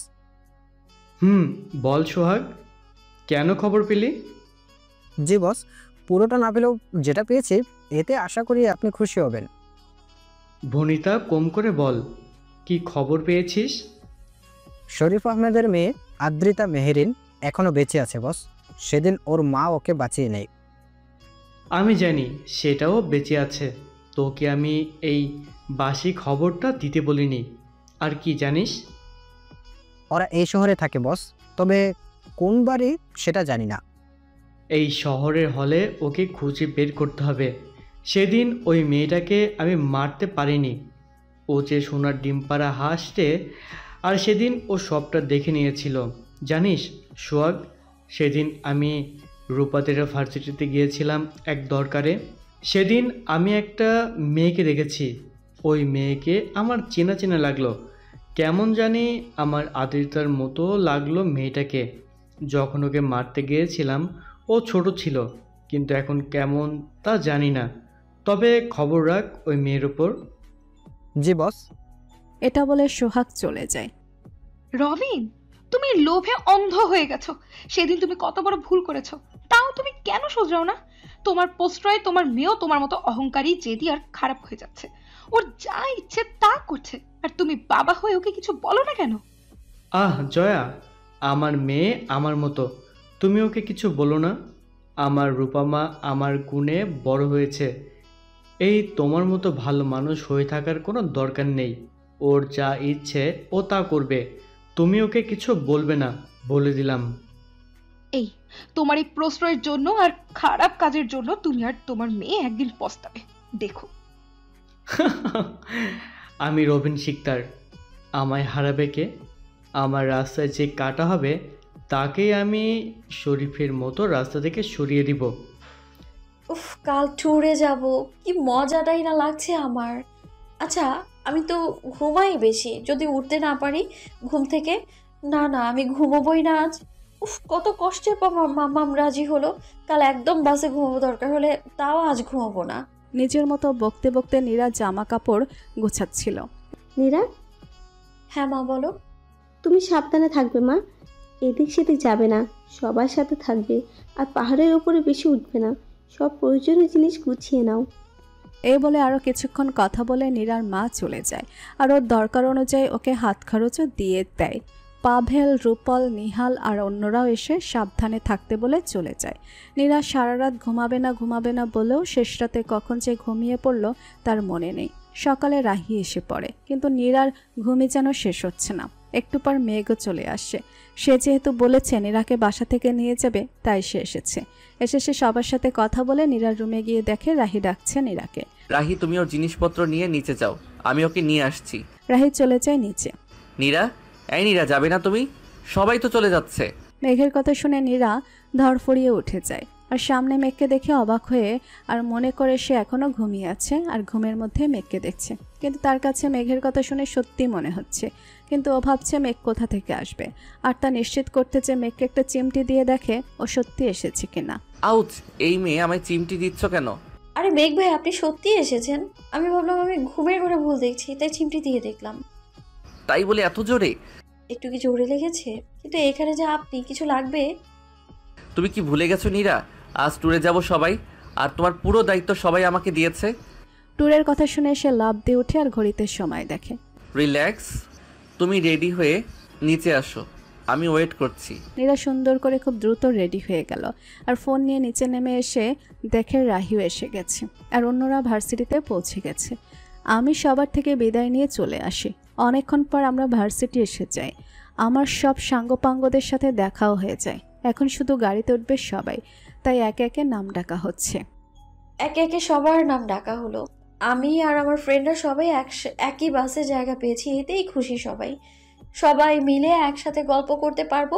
বল সোহাগ, কেন খবর পেলি? জি বস, পুরোটা না পেলেও যেটা পেয়েছি এতে আশা করি আপনি খুশি হবেন। ভনিতা কম করে বল, কি খবর পেয়েছিস? শরীফ আহমেদের মেয়ে আদ্রিতা মেহেরিন এখনো বেঁচে আছে বস। সেদিন ওর মা ওকে বাঁচিয়ে নেয়। আমি জানি সেটাও বেঁচে আছে, তোকে আমি এই বাসি খবরটা দিতে বলিনি। আর কি জানিস? ওরা এই শহরে থাকে বস, তবে কোন বাড়ি সেটা জানি না। এই শহরের হলে ওকে খুঁজে বের করতে হবে। সেদিন ওই মেয়েটাকে আমি মারতে পারিনি, ও যে সোনার ডিম পাড়া হাসতে, আর সেদিন ও সবটা দেখে নিয়েছিল। জানিস সোহাগ, সেদিন আমি রূপাদের ভার্সিটিতে গিয়েছিলাম এক দরকারে। সেদিন আমি একটা মেয়েকে দেখেছি, ওই মেয়েকে আমার চেনা চেনা লাগলো। কেমন জানি আমার আদ্রিতার মতো লাগলো মেয়েটাকে। যখন ওকে মারতে গিয়েছিলাম ও ছোট ছিল, কিন্তু এখন কেমন তা জানি না। তবে খবর রাখ ওই মেয়ের ওপর। জি বস। এটা বলে সোহাগ চলে যায়। রবিন, তুমি লোভে অন্ধ হয়ে গেছো। সেদিন তুমি কত বড় ভুল করেছো, তাও তুমি কেন শুধরাও না? তোমার প্রশ্রয়ে তোমার মেয়েও তোমার মতো অহংকারী, জেদি আর খারাপ হয়ে যাচ্ছে। ওর যা ইচ্ছে তা করছে, আর তুমি বাবা হয়ে ওকে কিছু বলো না কেন? জয়া, আমার মেয়ে আমার মতো, তুমি ওকে কিছু বলো না। আমার রূপামা আমার গুণে বড় হয়েছে, এই তোমার মতো ভালো মানুষ হয়ে থাকার কোনো দরকার নেই। ওর যা ইচ্ছে ও তা করবে, তুমি ওকে কিছু বলবে না, বলে দিলাম। এই তোমার এই প্রশ্রয়ের জন্য আর খারাপ কাজের জন্য তুমি আর তোমার মেয়ে একদিন পস্তাবে, দেখো। আমি রবিন শিকদার, আমায় হারাবে কে? আমার রাস্তায় যে কাটা হবে তাকেই আমি শরীফের মতো রাস্তা থেকে সরিয়ে দিব। উফ, কাল ট্যুরে যাব, কি মজাটাই না লাগছে আমার। আচ্ছা, আমি তো ঘুমাই বেশি, যদি উঠতে না পারি ঘুম থেকে। না না, আমি ঘুমোবই না আজ। উফ, কত কষ্টের পর মাম্মাম রাজি হলো। কাল একদম বাসে ঘুমাবো, দরকার হলে তাও আজ ঘুমাবো না। নিজের মতো বকতে বকতে নীরা জামা কাপড় গোছাচ্ছিল। নীরা, হ্যাঁ মা বলো। তুমি সাবধানে থাকবে মা, এদিক সেদিক যাবে না, সবার সাথে থাকবে, আর পাহাড়ের উপরে বেশি উঠবে না, সব প্রয়োজনীয় জিনিস গুছিয়ে নাও। এই বলে আরও কিছুক্ষণ কথা বলে নীরার মা চলে যায়, আর ওর দরকার অনুযায়ী ওকে হাত খরচও দিয়ে দেয়। পাভেল, রূপল, নিহাল আর অন্যরাও এসে সাবধানে থাকতে বলে চলে যায়। নীরা সারা রাত ঘুমাবে না বলেও শেষ রাতে কখন যে ঘুমিয়ে পড়ল তার মনে নেই। সকালে রাহি এসে পড়ে, কিন্তু নীরার ঘুমই যেন শেষ হচ্ছে না। একটু পর মেঘও চলে আসে। সে যেহেতু বলেছে নীরাকে বাসা থেকে নিয়ে যাবে, তাই সে এসেছে। সে সবার সাথে কথা বলে নীরার রুমে গিয়ে দেখে রাহি ডাকছে নীরাকে। রাহি, তুমি ওর জিনিসপত্র নিয়ে নিচে যাও, আমি ওকে নিয়ে আসছি। রাহি চলে যায় নিচে। নীরা, এই নীরা, যাবে না তুমি? সবাই তো চলে যাচ্ছে। মেঘের কথা শুনে নীরা ধরফড়িয়ে উঠে যায়, আর সামনে মেঘকে দেখে অবাক হয়ে আর মনে করে সে এখনো ঘুমিয়ে আছে, আর ঘুমের মধ্যে মেঘকে দেখছে। কিন্তু তার কাছে মেঘের কথা শুনে সত্যি মনে হচ্ছে, কিন্তু ও ভাবছে মেঘ কোথা থেকে আসবে, আর তা নিশ্চিত করতে যে মেঘকে একটা চিমটি দিয়ে দেখে ও সত্যি এসেছে কিনা। আউচ, এই মেয়ে আমায় চিমটি দিচ্ছ কেন? আরে মেঘ ভাই, আপনি সত্যি এসেছেন? আমি ভাবলাম আমি ঘুমের ঘরে ভুল দেখছি, তাই চিমটি দিয়ে দেখলাম। তাই বলে এত জোরে? একটু কি জোরে লেগেছে, কিন্তু এখানে যে আপনি, কিছু লাগবে? তুমি কি ভুলে গেছো নীরা, আজ ট্যুরে যাব সবাই, আর তোমার পুরো দায়িত্ব সবাই আমাকে দিয়েছে। ট্যুরের কথা শুনে সে লাফ দিয়ে উঠে আর ঘড়িতে সময় দেখে। রিল্যাক্স, তুমি রেডি হয়ে নিচে আসো, আমি ওয়েট করছি। নীরা সুন্দর করে খুব দ্রুত রেডি হয়ে গেল, আর ফোন নিয়ে নিচে নেমে এসে দেখে রাহিও এসে গেছে, আর অন্যরা ভার্সিটিতে পৌঁছে গেছে। আমি সবার থেকে বিদায় নিয়ে চলে আসি। অনেকক্ষণ পর আমরা ভার্সিটি এসে যাই। আমার সব সাঙ্গপাঙ্গদের সাথে দেখাও হয়ে যায়। এখন শুধু গাড়িতে উঠবে সবাই, তাই একে একে নাম ডাকা হচ্ছে। একে একে সবার নাম ডাকা হলো। আমি আর আমার ফ্রেন্ডরা সবাই একই বাসে জায়গা পেয়েছি, এতেই খুশি সবাই। সবাই মিলে একসাথে গল্প করতে পারবো।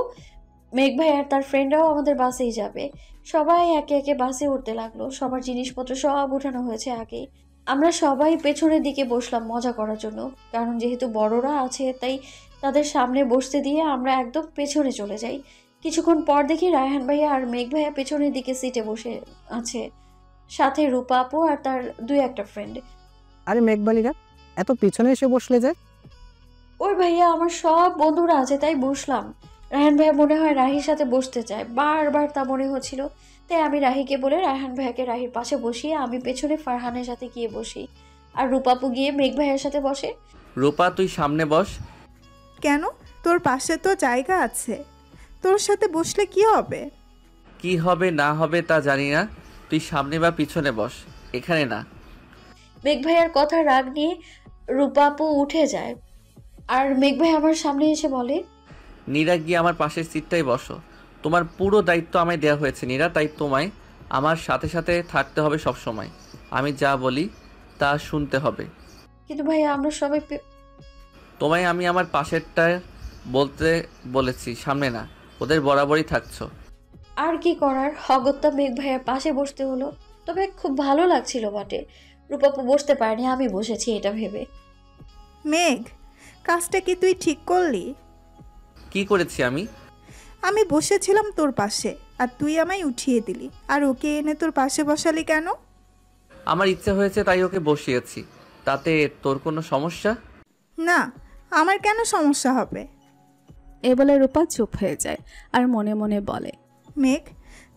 মেঘ ভাই আর তার ফ্রেন্ডরাও আমাদের বাসেই যাবে। সবাই একে একে বাসে উঠতে লাগলো। সবার জিনিসপত্র সব উঠানো হয়েছে আগেই। আমরা সবাই পেছনের দিকে বসলাম মজা করার জন্য, কারণ যেহেতু বড়রা আছে তাই তাদের সামনে বসতে দিয়ে আমরা একদম পেছনে চলে যাই। কিছুক্ষণ পর দেখি রায়হান ভাইয়া আর মেঘ ভাইয়া পেছনের দিকে সিটে বসে আছে, সাথে রূপা আপু আর তার দুই একটা ফ্রেন্ড। আরে মেঘবালিকা, এত পিছনে এসে বসলে যে? ওই ভাইয়া, আমার সব বন্ধুরা আছে তাই বসলাম। রায়হান ভাইয়া মনে হয় রাহির সাথে বসতে চায়, বারবার তা মনে হচ্ছিল, তাই আমি রাহিকে বলে রায়হান ভাইয়াকে রাহির পাশে বসিয়ে আমি পেছনে ফারহানের সাথে গিয়ে বসি, আর রূপাপু গিয়ে মেঘ ভাইয়ের সাথে বসে। রূপা, তুই সামনে বস। কেন? তোর পাশে তো জায়গা আছে, তোর সাথে বসলে কি হবে? কি হবে না হবে তা জানি না, তুই সামনে বা পিছনে বস, এখানে না। মেঘ ভাইয়ার কথা রাগ নিয়ে রূপাপু উঠে যায়, আর মেঘ ভাই আমার সামনে এসে বলে, নীরা, গিয়ে আমার পাশের সিটটাই বসো। তোমার পুরো দায়িত্ব আমায় দেওয়া হয়েছে নীরা, তাই তোমায় আমার সাথে সাথে থাকতে হবে সব সময়। আমি যা বলি তা শুনতে হবে। কিন্তু ভাইয়া আমরা সবাই তোমায় আমি আমার পাশেরটা বলতে বলেছি, সামনে না। ওদের বরাবরই থাকছো। আর কি করার, অগত্যা মেঘ ভাইয়ার পাশে বসতে হলো। তবে খুব ভালো লাগছিল বটে। রূপাপু বসতে পারেনি, আমি বসেছি এটা ভেবে। মেঘ, কাজটা কি তুই ঠিক করলি? কি করেছি আমি? আমি বসেছিলাম তোর পাশে, আর তুই আমায় উঠিয়ে দিলি, আর ওকে এনে তোর পাশে বসালি কেন? আমার ইচ্ছে হয়েছে তাই ওকে বসিয়েছি, তাতে তোর কোনো সমস্যা? না, আমার কেন সমস্যা হবে? এ বলে রূপা চুপ হয়ে যায়, আর মনে মনে বলে, মেঘ,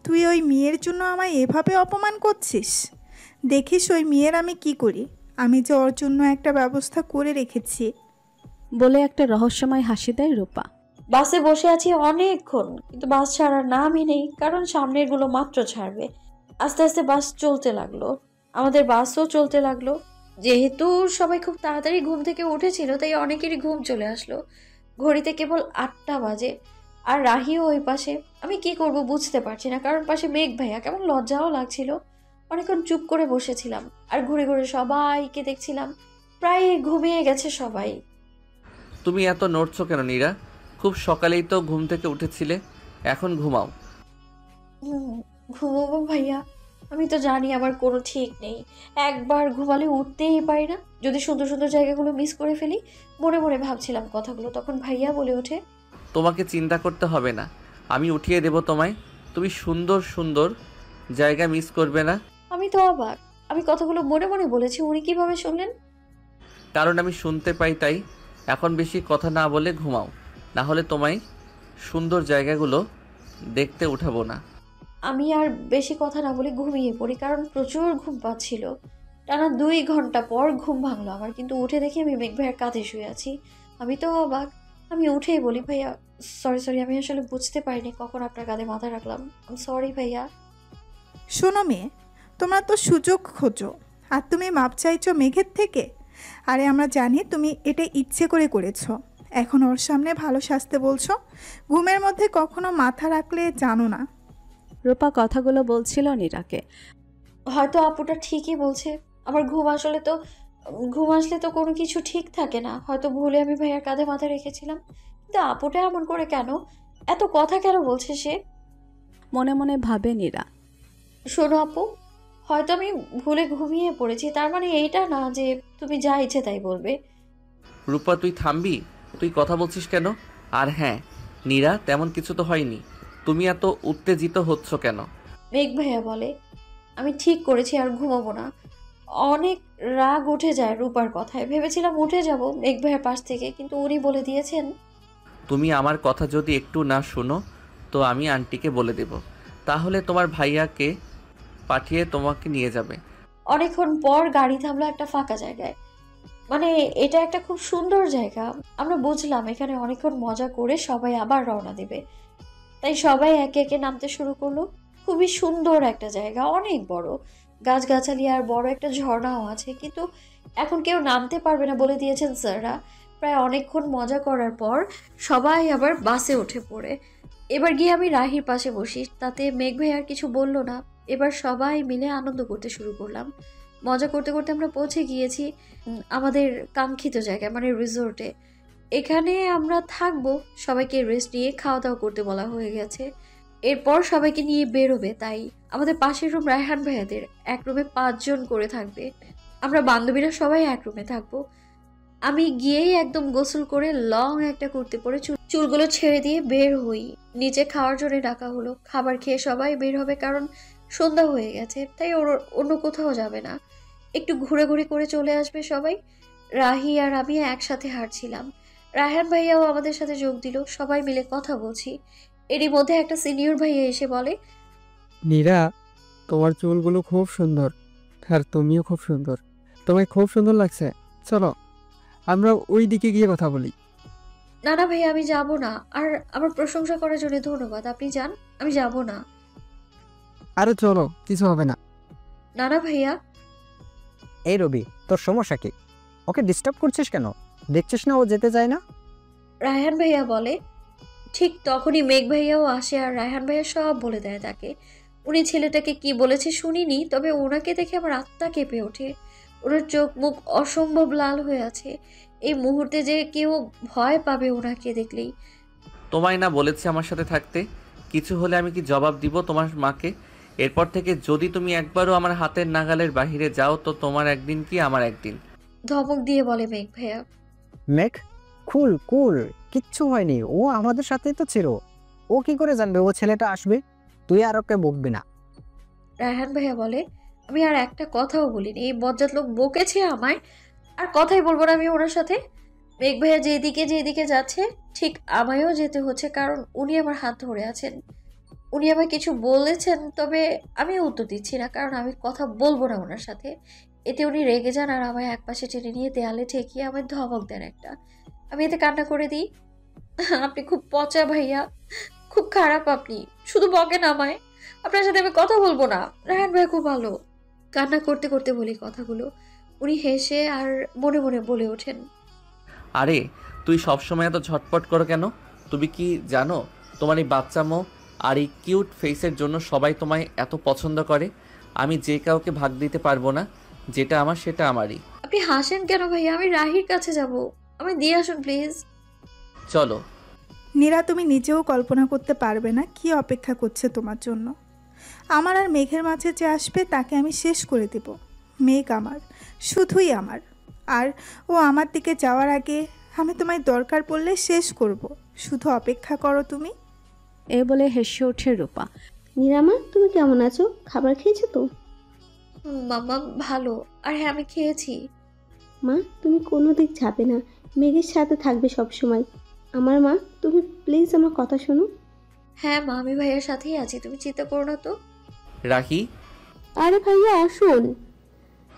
তুই ওই মেয়ের জন্য আমায় এভাবে অপমান করছিস? দেখিস ওই মেয়ের আমি কি করি। আমি যে ওর জন্য একটা ব্যবস্থা করে রেখেছি। বলে একটা রহস্যময় হাসি দেয় রূপা। বাসে বসে আছি অনেকক্ষণ, কিন্তু বাস ছাড়ার নামই নেই, কারণ সামনের গুলো মাত্র ছাড়বে। আস্তে আস্তে বাস চলতে লাগলো। আমাদের বাসও চলতে লাগলো। যেহেতু সবাই খুব তাড়াতাড়ি ঘুম থেকে উঠেছিল, তাই অনেকেরই ঘুম চলে আসলো। ঘড়িতে কেবল 8টা বাজে, আর রাহিও ওই পাশে। আমি কি করব বুঝতে পারছি না, কারণ পাশে মেঘ ভাইয়া। কেমন লজ্জাও লাগছিল। অনেকক্ষণ চুপ করে বসেছিলাম আর ঘুরে ঘুরে সবাইকে দেখছিলাম। প্রায় ঘুমিয়ে গেছে সবাই। তুমি এত নড়ছো কেন নীরা? খুব সকালেই তো ঘুম থেকে উঠেছিলে, এখন ঘুমাও। ঘুমাবো ভাইয়া? আমি তো জানি আমার কোনো ঠিক নেই। একবার ঘুমালে উঠতেই পারি না। যদি সুন্দর সুন্দর জায়গাগুলো মিস করে ফেলি। মনে মনে ভাবছিলাম কথাগুলো, তখন ভাইয়া বলে ওঠে, তোমাকে চিন্তা করতে হবে না, আমি উঠিয়ে দেব তোমায়। তুমি সুন্দর সুন্দর জায়গা মিস করবে না। আমি তো অবাক। আমি কথাগুলো মনে মনে বলেছি, উনি কিভাবে শুনলেন? কারণ আমি শুনতে পাই, তাই। এখন বেশি কথা না বলে ঘুমাও, না হলে তোমায় সুন্দর জায়গাগুলো দেখতে উঠাবো না। আমি আর বেশি কথা না বলে ঘুমিয়ে পড়ি, কারণ প্রচুর ঘুম পাচ্ছিল। টানা 2 ঘন্টা পর ঘুম ভাঙলো আমার, কিন্তু উঠে দেখি আমি মেঘ ভাইয়ের কাঁধে শুয়ে আছি। আমি তো অবাক। আমি উঠেই বলি, ভাইয়া সরি, আমি আসলে বুঝতে পারিনি কখন আপনার কাঁধে মাথা রাখলাম। সরি ভাইয়া। শোনো মেয়ে, তোমরা তো সুযোগ খোঁজো আর তুমি মাপ চাইছো মেঘের থেকে। আরে আমরা জানি তুমি এটা ইচ্ছে করে করেছো। এখন ওর সামনে ভালো সাজতে বলছো? ঘুমের মধ্যে কখনো মাথা রাখলে জানো না। রূপা কথাগুলো বলছিল নীরাকে। হয়তো আপুটা ঠিকই বলছে। আমার ঘুম আসলে তো কোনো কিছু ঠিক থাকে না। হয়তো ভুলে আমি ভাইয়ার কাঁধে মাথা রেখেছিলাম। কিন্তু আপুটা এমন করে কেন? এত কথা কেন বলছে সে? মনে মনে ভাবে নীরা। শোনো আপু, হয়তো আমি ভুলে ঘুমিয়ে পড়েছি, তার মানে এইটা না যে তুমি যা ইচ্ছে তাই বলবে। রূপা তুই থামবি? তুই কথা বলছিস কেন? আর হ্যাঁ নীরা, তেমন কিছু তো হয়নি। তুমি এত উত্তেজিত হচ্ছ কেন? মেঘ ভাইয়া বলে, আমি ঠিক করেছি আর ঘুমাবো না। অনেক রাগ উঠে যায় রূপার কথায়। ভেবেছিলাম উঠে যাব মেঘ ভাইয়ার পাশ থেকে, কিন্তু উনি বলে দিয়েছেন, তুমি আমার কথা যদি একটু না শোনো তো আমি আন্টিকে বলে দেব, তাহলে তোমার ভাইয়াকে পাঠিয়ে তোমাকে নিয়ে যাবে। অনেকক্ষণ পর গাড়ি থামলো একটা ফাঁকা জায়গায়। মানে এটা একটা খুব সুন্দর জায়গা। আমরা বুঝলাম এখানে অনেকক্ষণ মজা করে সবাই আবার রওনা দেবে। তাই সবাই একে একে নামতে শুরু করলো। খুবই সুন্দর একটা জায়গা, অনেক বড়, গাছগাছালি আর বড় একটা ঝর্ণাও আছে। কিন্তু এখন কেউ নামতে পারবে না বলে দিয়েছেন স্যাররা। প্রায় অনেকক্ষণ মজা করার পর সবাই আবার বাসে উঠে পড়ে। এবার গিয়ে আমি রাহির পাশে বসি, তাতে মেঘ ভাই আর কিছু বলল না। এবার সবাই মিলে আনন্দ করতে শুরু করলাম। মজা করতে করতে আমরা পৌঁছে গিয়েছি আমাদের কাঙ্ক্ষিত জায়গায়, মানে রিসোর্টে। এখানে আমরা থাকবো। সবাইকে রেস্ট নিয়ে খাওয়া দাওয়া করতে বলা হয়ে গেছে। এরপর সবাইকে নিয়ে বেরোবে। তাই আমাদের পাশের রুম রায়হান ভাইয়াদের, এক রুমে 5 জন করে থাকবে। আমরা বান্ধবীরা সবাই এক রুমে থাকবো। আমি গিয়েই একদম গোসল করে লং একটা কুর্তি পরে চুলগুলো ছেড়ে দিয়ে বের হই। নিচে খাওয়ার জন্য ডাকা হলো। খাবার খেয়ে সবাই বের হবে, কারণ সন্ধ্যা হয়ে গেছে। তাই অন্য কোথাও যাবে না, একটু ঘুরে করে চলে আসবে সবাই। রাহি আর আমি একসাথে হাঁটছিলাম। রায়হান ভাইয়াও আমাদের সাথে যোগ দিল। সবাই মিলে কথা বলছি। এরই মধ্যে একটা সিনিয়র ভাইয়া এসে বলে, নীরা, তোমার চুলগুলো খুব সুন্দর আর তুমিও খুব সুন্দর। তোমায় খুব সুন্দর লাগছে। চলো আমরা ওই দিকে গিয়ে কথা বলি। না ভাইয়া, আমি যাব না। আর আমার প্রশংসা করার জন্য ধন্যবাদ, আপনি যান, আমি যাব না। আরে চলো, কিছু হবে না। না ভাইয়া। এই রবি, তোর সমস্যা কি? ওকে ডিস্টার্ব করছিস কেন? দেখছিস না ও যেতে চায় না? রায়হান ভাইয়া বলে। ঠিক তখনই মেঘ ভাইয়াও আসে আর রায়হান ভাইয়া সব বলে দেয় তাকে। উনি ছেলেটাকে কি বলেছে শুনিনি, তবে ওনাকে দেখে আমার আত্মা কেঁপে ওঠে। ওনার চোখ মুখ অসম্ভব লাল হয়ে আছে। এই মুহূর্তে যে কেউ ভয় পাবে ওনাকে দেখলেই। তোমায় না বলেছি আমার সাথে থাকতে? কিছু হলে আমি কি জবাব দিব তোমার মাকে? এরপর থেকে যদি তুমি একবারও আমার হাতের নাগালের বাহিরে যাও তো তোমার একদিন কি আমার একদিন। ধমক দিয়ে বলে মেঘ ভাইয়া। মেঘ, কুল কুল, কিচ্ছু হয়নি। ও আমাদের সাথেই তো ছিল। ও কি করে জানবে ও ছেলেটা আসবে? তুই আর ওকে বকবি না। রায়হান ভাইয়া বলে, আমি আর একটা কথাও বলিনি। এই বজ্জাত লোক বকেছে আমায়, আর কথাই বলবো না আমি ওনার সাথে। মেঘ ভাইয়া যেদিকে যাচ্ছে ঠিক আমায়ও যেতে হচ্ছে, কারণ উনি আমার হাত ধরে আছেন। উনি আমায় কিছু বলেছেন, তবে আমি উত্তর দিচ্ছি না, কারণ আমি কথা বলবো না ওনার সাথে। এতে উনি রেগে যান আর আমায় একপাশে টেনে নিয়ে দেয়ালে ঠেকিয়ে আমায় ধমক দেন একটা। আমি এতে কান্না করে দিই। আপনি খুব পচা ভাইয়া, খুব খারাপ। আপনি শুধু বকেন আমায়। আপনার সাথে আমি কথা বলবো না। রায়হান ভাই খুব ভালো। কান্না করতে করতে বলি কথাগুলো। উনি হেসে আর মনে মনে বলে ওঠেন, আরে তুই সবসময় এত ঝটপট করো কেন? তুমি কি জানো তোমার এই বাচ্চামো আর এই কিউট ফেসের জন্য সবাই তোমায় এত পছন্দ করে? আমি যে কাউকে ভাগ দিতে পারবো না, যেটা আমার সেটা আমারই। আপনি হাসেন কেন ভাইয়া? আমি রাহির কাছে যাব, আমি দিয়ে আসুন প্লিজ। চলো। নীরা, তুমি নিজেও কল্পনা করতে পারবে না কি অপেক্ষা করছে তোমার জন্য। আমার আর মেঘের মাঝে যে আসবে তাকে আমি শেষ করে দেব। মেঘ আমার, শুধুই আমার। আর ও আমার দিকে যাওয়ার আগে আমি তোমায় দরকার পড়লে শেষ করব। শুধু অপেক্ষা করো তুমি। এ বলে হেসে ওঠে রূপা। নীরামা, তুমি কেমন আছো? খাবার খেয়েছো তো? মাম্মা ভালো। আর হ্যাঁ, আমি খেয়েছি। মা, তুমি কোনো দিক যাবে না, মেঘের সাথে থাকবে সব সময়। আমার মা, তুমি প্লিজ আমার কথা শোনো। হ্যাঁ মা, আমি ভাইয়ার সাথেই আছি, তুমি চিন্তা করো না তো। রাহি, আরে ভাইয়া আসুন।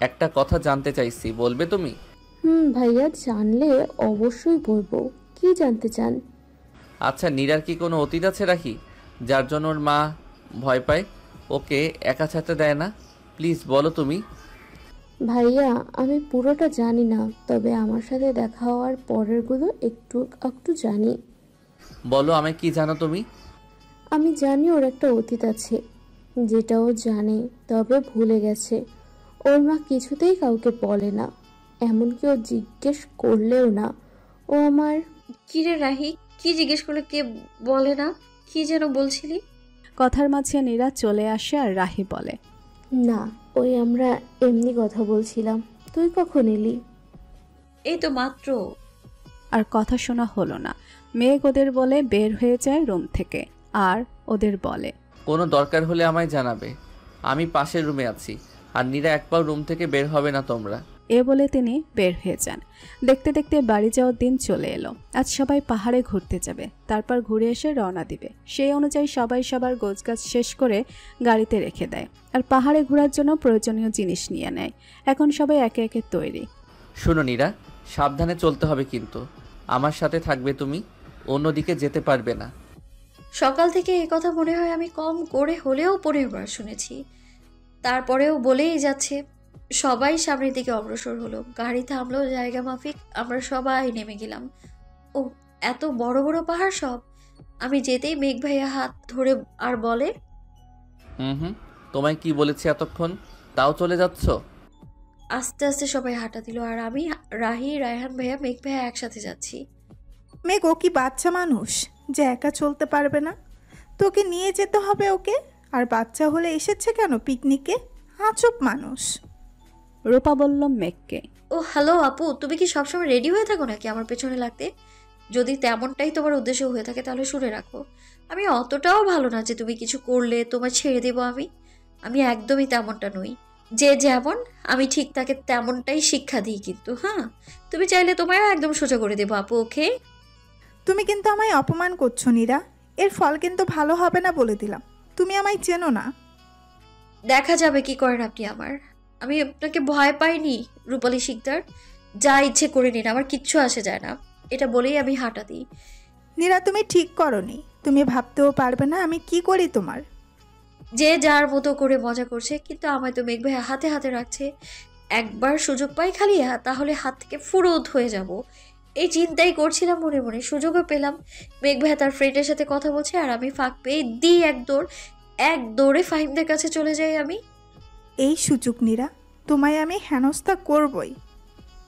একটা কথা জানতে চাইছি, বলবে তুমি? ভাইয়া, জানলে অবশ্যই বলবো। কি জানতে চান? আচ্ছা, নীরার কি কোনো অতীত আছে রাহি, যার জন্য ওর মা ভয় পায়, ওকে একা ছাড়তে দেয় না? প্লিজ বলো তুমি। ভাইয়া, আমি পুরোটা জানি না, তবে আমার সাথে দেখা হওয়ার পরেরগুলো একটু একটু জানি। বলো, আমায় কি জানো তুমি? আমি জানি ওর একটা অতীত আছে, যেটা ও জানে তবে ভুলে গেছে। ওর মা কিছুতেই কাউকে বলে না, এমনকি ও জিজ্ঞেস করলেও না। ও আমার... কি রে রাহি, কি জিজ্ঞেস করলে? কে বলে না? কি যেন বলছিলি? কথার মাঝে নীরা চলে আসে আর রাহি বলে, না, ওই আমরা এমনি কথা বলছিলাম। তুই কখন এলি? এই তো মাত্র। আর কথা শোনা হলো না। মেঘ ওদের বলে বের হয়ে যায় রুম থেকে, আর ওদের বলে, কোনো দরকার হলে আমায় জানাবে, আমি পাশের রুমে আছি। আর নীরা এক পাও রুম থেকে বের হবে না তোমরা। এ বলে তিনি বের হয়ে যান। দেখতে দেখতে বাড়ি যাওয়ার দিন চলে এলো। আজ সবাই পাহাড়ে ঘুরতে যাবে, তারপর ঘুরে এসে রওনা দিবে। সেই অনুযায়ী সবাই সবার গোছগাছ শেষ করে গাড়িতে রেখে দেয়, আর পাহাড়ে ঘোরার জন্য প্রয়োজনীয় জিনিস নিয়ে নেয়। এখন সবাই একে একে তৈরি। শোনো নীরা, সাবধানে চলতে হবে কিন্তু। আমার সাথে থাকবে তুমি, অন্যদিকে যেতে পারবে না। সকাল থেকে এই কথা মনে হয় আমি কম করে হলেও 15 বার শুনেছি, তারপরেও বলেই যাচ্ছে। সবাই সামনের দিকে অগ্রসর হলো, গাড়ি থামলো জায়গা মাফিক, আমরা সবাই নেমে গেলাম। ও, এত বড় বড় পাহাড় সব! আমি যেতেই মেঘ ভাইয়া হাত ধরে আর বলে, তোমায় কি বলেছি এতক্ষণ, তাও চলে যাচ্ছ? আস্তে আস্তে সবাই হাঁটা দিল, আর আমি, রাহি, রায়হান ভাইয়া, মেঘ ভাইয়া একসাথে যাচ্ছি। মেঘ, ও কি বাচ্চা মানুষ যে একা চলতে পারবে না? তোকে নিয়ে যেতে হবে ওকে। আর বাচ্চা হলে এসেছে কেন পিকনিকে? আজব মানুষ। রূপা বলল মেঘকে, ও হ্যালো আপু, তুমি কি সবসময় রেডি হয়ে থাকো নাকি আমার পেছনে লাগতে? যদি তেমনটাই তোমার উদ্দেশ্য হয়ে থাকে তাহলে শুনে রাখো, আমি অতটাও ভালো না যে তুমি কিছু করলে তোমার ছেড়ে দেবো। আমি একদমই তেমনটা নই। যে যেমন আমি ঠিক তাকে তেমনটাই শিক্ষা দিই কিন্তু। হ্যাঁ, তুমি চাইলে তোমায় একদম সোজা করে দেবো আপু, ওকে? তুমি কিন্তু আমায় অপমান করছো নীরা, এর ফল কিন্তু ভালো হবে না বলে দিলাম। তুমি আমায় চেনো না। দেখা যাবে কি করেন আপনি আমার। আমি আপনাকে ভয় পাইনি রূপালী শিকদার, যা ইচ্ছে করে নিন, আমার কিচ্ছু আসে যায় না। এটা বলেই আমি হাঁটা দিই। নীরা, তুমি ঠিক করনি। তুমি ভাবতেও পারবে না আমি কি করি তোমার। যে যার মতো করে মজা করছে, কিন্তু আমায় তো মেঘ ভাইয়া হাতে হাতে রাখছে। একবার সুযোগ পাই খালি, তাহলে হাত থেকে ফুরোত হয়ে যাব, এই চিন্তাই করছিলাম মনে মনে। সুযোগও পেলাম, মেঘ ভাইয়া তার ফ্রেন্ডের সাথে কথা বলছে, আর আমি ফাঁক পেয়ে দিই এক দৌড়ে ফাহিমদের কাছে চলে যাই আমি। এই সুযোগ নীরা, তোমায় আমি হেনস্থা করবই।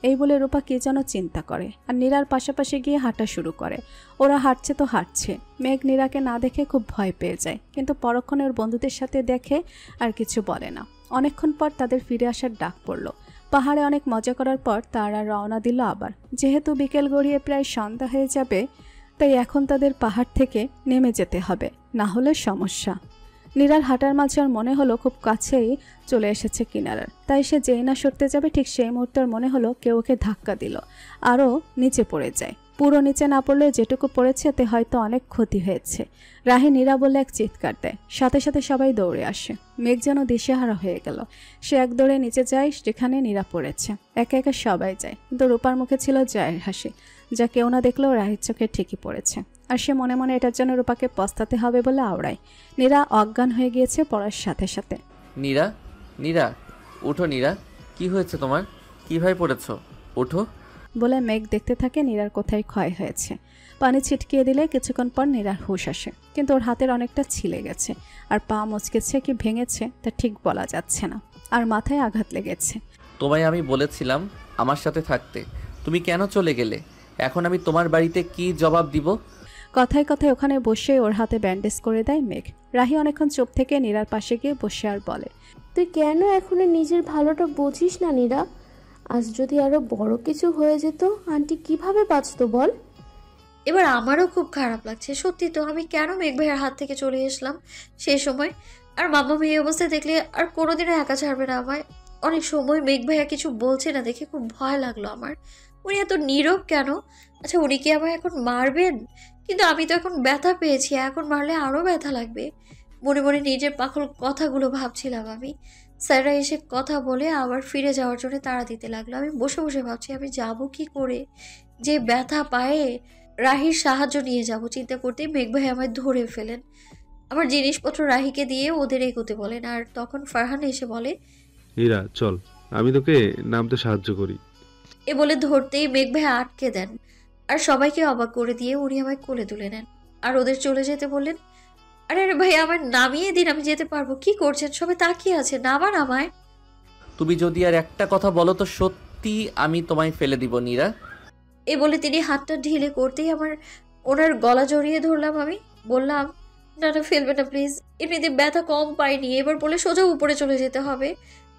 এই বলে রূপা কে যেন চিন্তা করে, আর নীরার পাশাপাশি গিয়ে হাঁটা শুরু করে। ওরা হাঁটছে তো হাঁটছে। মেঘ নীরাকে না দেখে খুব ভয় পেয়ে যায়, কিন্তু পরক্ষণে ওর বন্ধুদের সাথে দেখে আর কিছু বলে না। অনেকক্ষণ পর তাদের ফিরে আসার ডাক পড়লো। পাহাড়ে অনেক মজা করার পর তারা রওনা দিল আবার। যেহেতু বিকেল গড়িয়ে প্রায় সন্ধ্যা হয়ে যাবে, তাই এখন তাদের পাহাড় থেকে নেমে যেতে হবে, না হলে সমস্যা। নীরার হাঁটার মাঝে ওর মনে হলো খুব কাছেই চলে এসেছে কিনারার, তাই সে যেই না সরতে যাবে ঠিক সেই মুহূর্তে মনে হলো কেউ ওকে ধাক্কা দিল, আরও নিচে পড়ে যায়। পুরো নিচে না পড়লে যেটুকু পড়েছে এতে হয়তো অনেক ক্ষতি হয়েছে। রাহি নীরা বলে এক চিৎকার দেয়, সাথে সাথে সবাই দৌড়ে আসে। মেঘ যেন দিশেহারা হয়ে গেল। সে এক দৌড়ে নিচে যায় যেখানে নীরা পড়েছে। একে একে সবাই যায়, কিন্তু রূপার মুখে ছিল জয়ের হাসি, যা কেউ না দেখলেও রাহির চোখে ঠিকই পড়েছে। আর সে মনে মনে এটার জন্য রূপাকে পস্তাতে হবে বলে আওড়ায়। নীরা অজ্ঞান হয়ে গিয়েছে পড়ার সাথে সাথে। নীরা, নীরা, উঠো নীরা, কি হয়েছে তোমার? কিভাবে পড়েছো? ওঠো। বলে মেঘ দেখতে থাকে নীরার কোথায় ক্ষয় হয়েছে। পানি ছিটকিয়ে দিলে কিছুক্ষণ পর নীরার হুঁশ আসে, কিন্তু ওর হাতের অনেকটা ছিলে গেছে, আর পা মচকেছে কি ভেঙেছে তা ঠিক বলা যাচ্ছে না, আর মাথায় আঘাত লেগেছে। তোমায় আমি বলেছিলাম আমার সাথে থাকতে, তুমি কেন চলে গেলে? এখন আমি তোমার বাড়িতে কি জবাব দিব? কথায় কথায় ওখানে বসে ওর হাতে ব্যান্ডেজ করে দেয় মেঘ। রাহি অনেকক্ষণ চুপ থেকে নীরার পাশে গিয়ে বসে আর বলে, তুই কেন এখনো নিজের ভালোটা বুঝিস না নীরা? আজ যদি আরো বড় কিছু হয়ে যেত, আন্টি কিভাবে বাঁচতো বল? এবার আমারও খুব খারাপ লাগছে, সত্যি তো। আমি কেন মেঘ ভাইয়ের হাত থেকে চলে আসলাম সেই সময়? আর মাম্মা মেয়ে অবস্থায় দেখলে আর কোনোদিনও একা ছাড়বে না আমায়। অনেক সময় মেঘ ভাইয়া কিছু বলছে না দেখে খুব ভয় লাগলো আমার। উনি এত নীরব কেন? আচ্ছা, উনি কি আমায় এখন মারবেন? কিন্তু আমি তো এখন ব্যথা পেয়েছি, এখন মারলে আরও ব্যথা লাগবে। মনে মনে নিজের পাগল কথাগুলো ভাবছিলাম আমি। স্যাররা এসে কথা বলে আবার ফিরে যাওয়ার জন্য তাড়া দিতে লাগলো। আমি বসে বসে ভাবছি আমি যাব কি করে, যে ব্যথা পায়ে রাহির সাহায্য নিয়ে যাব। চিন্তা করতেই মেঘ ভাই আমায় ধরে ফেলেন, আমার জিনিসপত্র রাহিকে দিয়ে ওদের এগোতে বলেন। আর তখন ফারহান এসে বলে, নীরা চল, আমি তোকে নামতে সাহায্য করি। এ বলে ধরতেই মেঘ ভাই আটকে দেন, আর সবাইকে অবাক করে দিয়ে উনি আমায় কোলে তুলে নেন আর ওদের চলে যেতে বললেন। আরে আরে ভাই, আমার নামিয়ে দিন, আমি যেতে পারবো। কি করছেন? সবাই তাকিয়ে আছে, নামান আমায়। তুমি যদি আর একটা কথা বলো তো সত্যি আমি তোমায় ফেলে দিব নীরা। এ বলে তিনি হাতটা ঢিলে করতেই ওনার গলা জড়িয়ে ধরলাম। আমি বললাম, না না, ফেলবে না প্লিজ, এমনিতে ব্যথা কম পাইনি। এবার বলে সোজা উপরে চলে যেতে হবে।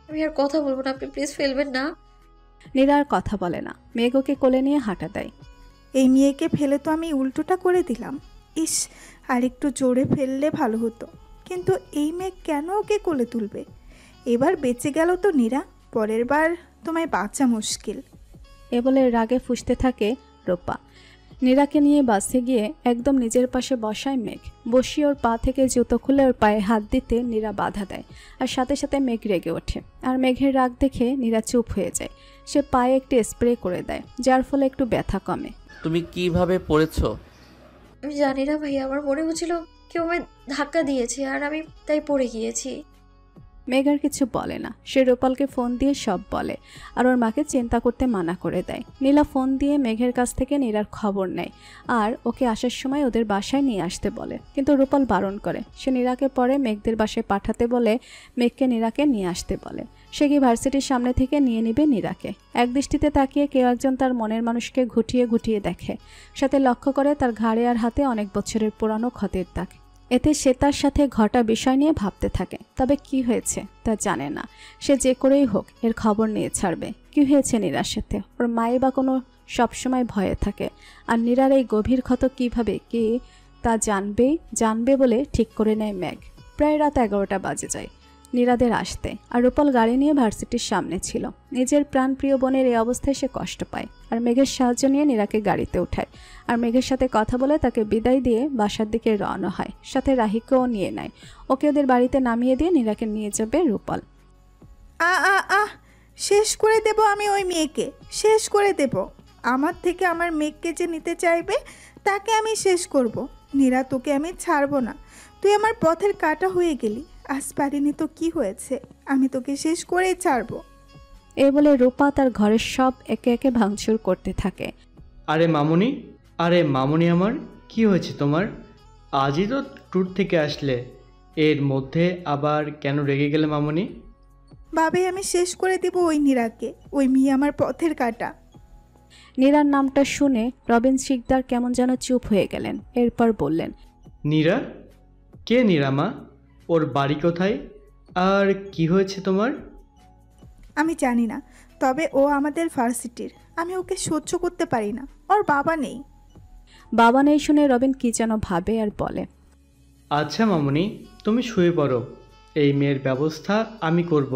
আমি আর কথা বলবো না, আপনি প্লিজ ফেলবেন না। নীরা আর কথা বলে না, মেঘ ওকে কোলে নিয়ে হাঁটা দেয়। এই মেয়েকে ফেলে তো আমি উল্টোটা করে দিলাম। ইস, আর একটু জোরে ফেললে ভালো হতো, কিন্তু এই মেয়ে কেন ওকে কোলে তুলবে? এবার বেঁচে গেল তো নীরা, পরের বার তোমায় বাঁচা মুশকিল। এ বলে রাগে ফুঁসতে থাকে রূপা। নীরাকে নিয়ে বাসে গিয়ে একদম নিজের পাশে বসায় মেঘ। বসিয়ে ওর পা থেকে জুতো খুলে ওর পায়ে হাত দিতে নীরা বাধা দেয়, আর সাথে সাথে মেঘ রেগে ওঠে। আর মেঘের রাগ দেখে নীরা চুপ হয়ে যায়। সে পায়ে একটি স্প্রে করে দেয়, যার ফলে একটু ব্যথা কমে। তুমি কিভাবে পড়েছো? আমি জানি না ভাইয়া, আমার মনে হচ্ছিল কেউ আমায় ধাক্কা দিয়েছে আর আমি তাই পড়ে গিয়েছি। মেঘ আর কিছু বলে না, সে রূপালকে ফোন দিয়ে সব বলে, আর ওর মাকে চিন্তা করতে মানা করে দেয়। নীলা ফোন দিয়ে মেঘের কাছ থেকে নীরার খবর নেয়, আর ওকে আসার সময় ওদের বাসায় নিয়ে আসতে বলে, কিন্তু রূপাল বারণ করে। সে নীরাকে পরে মেঘদের বাসায় পাঠাতে বলে মেঘকে নীরাকে নিয়ে আসতে বলে। সে কি ভার্সিটির সামনে থেকে নিয়ে নিবে নীরাকে। একদৃষ্টিতে তাকিয়ে কেউ একজন তার মনের মানুষকে ঘুটিয়ে ঘুটিয়ে দেখে, সাথে লক্ষ্য করে তার ঘাড়ে আর হাতে অনেক বছরের পুরানো ক্ষতের দাগ। এতে সে তার সাথে ঘটা বিষয় নিয়ে ভাবতে থাকে, তবে কি হয়েছে তা জানে না। সে যে করেই হোক এর খবর নিয়ে ছাড়বে। কি হয়েছে নীরার সাথে? ওর মায়ে বা কোনো সবসময় ভয়ে থাকে, আর নীরার এই গভীর ক্ষত কিভাবে কি তা জানবে বলে ঠিক করে নেয় মেঘ। প্রায় রাত 11টা বাজে যায় নীরাদের আসতে, আর রূপাল গাড়ি নিয়ে ভার্সিটির সামনে ছিল। নিজের প্রাণপ্রিয় বোনের এই অবস্থায় সে কষ্ট পায়, আর মেঘের সাহায্য নিয়ে নীরাকে গাড়িতে উঠায়, আর মেঘের সাথে কথা বলে তাকে বিদায় দিয়ে বাসার দিকে রওনা হয়। সাথে রাহিকেও নিয়ে নেয়, ওকে ওদের বাড়িতে নামিয়ে দিয়ে নীরাকে নিয়ে যাবে রূপাল। শেষ করে দেব আমি ওই মেয়েকে, শেষ করে দেব। আমার থেকে আমার মেঘকে যে নিতে চাইবে তাকে আমি শেষ করব। নীরা, তোকে আমি ছাড়বো না। তুই আমার পথের কাঁটা হয়ে গেলি, আজ পারিনি তো কি হয়েছে, আমি তোকে শেষ করেই ছাড়বো। এই বলে রূপা তার ঘরের সব একে একে ভাঙচুর করতে থাকে। আরে মামুনি আমার, কি হয়েছে তোমার? আজই তো ট্যুর থেকে আসলে, এর মধ্যে আবার কেন রেগে গেলে মামুনি? বাবে আমি শেষ করে দেব ওই নীরাকে, ওই মেয়ে আমার পথের কাঁটা। নীরার নামটা শুনে রবিন শিকদার কেমন যেন চুপ হয়ে গেলেন, এরপর বললেন, নীরা? কে নীরা মা? ওর বাড়ি কোথায়? আর কি হয়েছে তোমার? আমি জানি না, তবে ও আমাদের ভার্সিটির। আমি ওকে সহ্য করতে পারি না, ওর বাবা নেই। বাবা নেই শুনে রবিন কি যেন ভাবে আর বলে, আচ্ছা মামুনি, তুমি শুয়ে পড়ো, এই মেয়ের ব্যবস্থা আমি করব।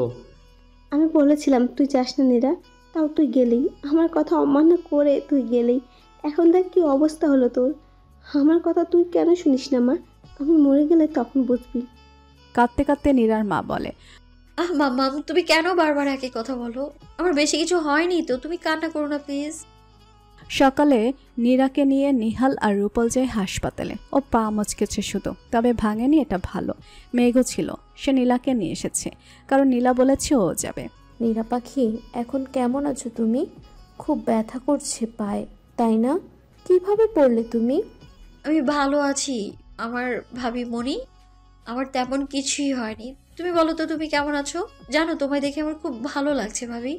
আমি বলেছিলাম তুই যাস না নীরা, তাও তুই গেলি। আমার কথা অমান্য করে তুই গেলি। এখন দেখ কি অবস্থা হলো তোর। আমার কথা তুই কেন শুনিস না মা? আমি মরে গেলে তখন বুঝবি। কাঁদতে কাঁদতে নীরার মা বলে, মাম্মা, তুমি কেন বারবার একই কথা বলো? আমার বেশি কিছু হয়নি তো, তুমি কান্না করো না প্লিজ। সকালে নীরাকে নিয়ে নিহাল আর রূপল যায় হাসপাতালে। ও পা মচকেছে শুধু, তবে ভাঙেনি, এটা ভালো। মেঘও ছিল, সে নীলাকে নিয়ে এসেছে, কারণ নীলা বলেছে ও যাবে। নীরা পাখি, এখন কেমন আছো তুমি? খুব ব্যথা করছে পায়ে, তাই না? কিভাবে পড়লে তুমি? আমি ভালো আছি আমার ভাবি মনি, আমার তেমন কিছুই হয়নি। তুমি বলো তো তুমি কেমন আছো? জানো তোমায় দেখে আমার খুব ভালো লাগছে ভাবি।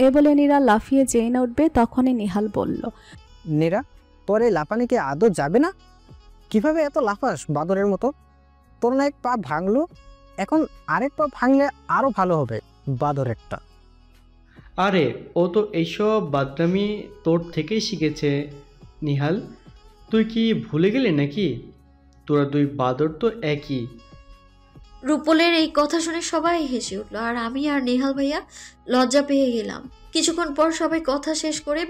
এ বলে নীরা লাফিয়ে যেই না উঠবে তখনই নিহাল বলল, নীরা, তোর এই লাফানি কি আদৌ যাবে না? কিভাবে এত লাফাস বাদরের মতো? তোর না এক পা ভাঙলো, এখন আরেক পা ভাঙলে আরো ভালো হবে বাদরেরটা। আরে ও তো এইসব বাদরামি তোর থেকেই শিখেছে নিহাল। তুই কি ভুলে গেলি নাকি? তোরা দুই বাদর তো একই। রূপলের এই কথা শুনে সবাই হেসে উঠলো, আর আমি আর নেহাল ভাইয়া লজ্জা পেয়ে গেলাম। কিছুক্ষণ পর সবাই কথা শেষ করে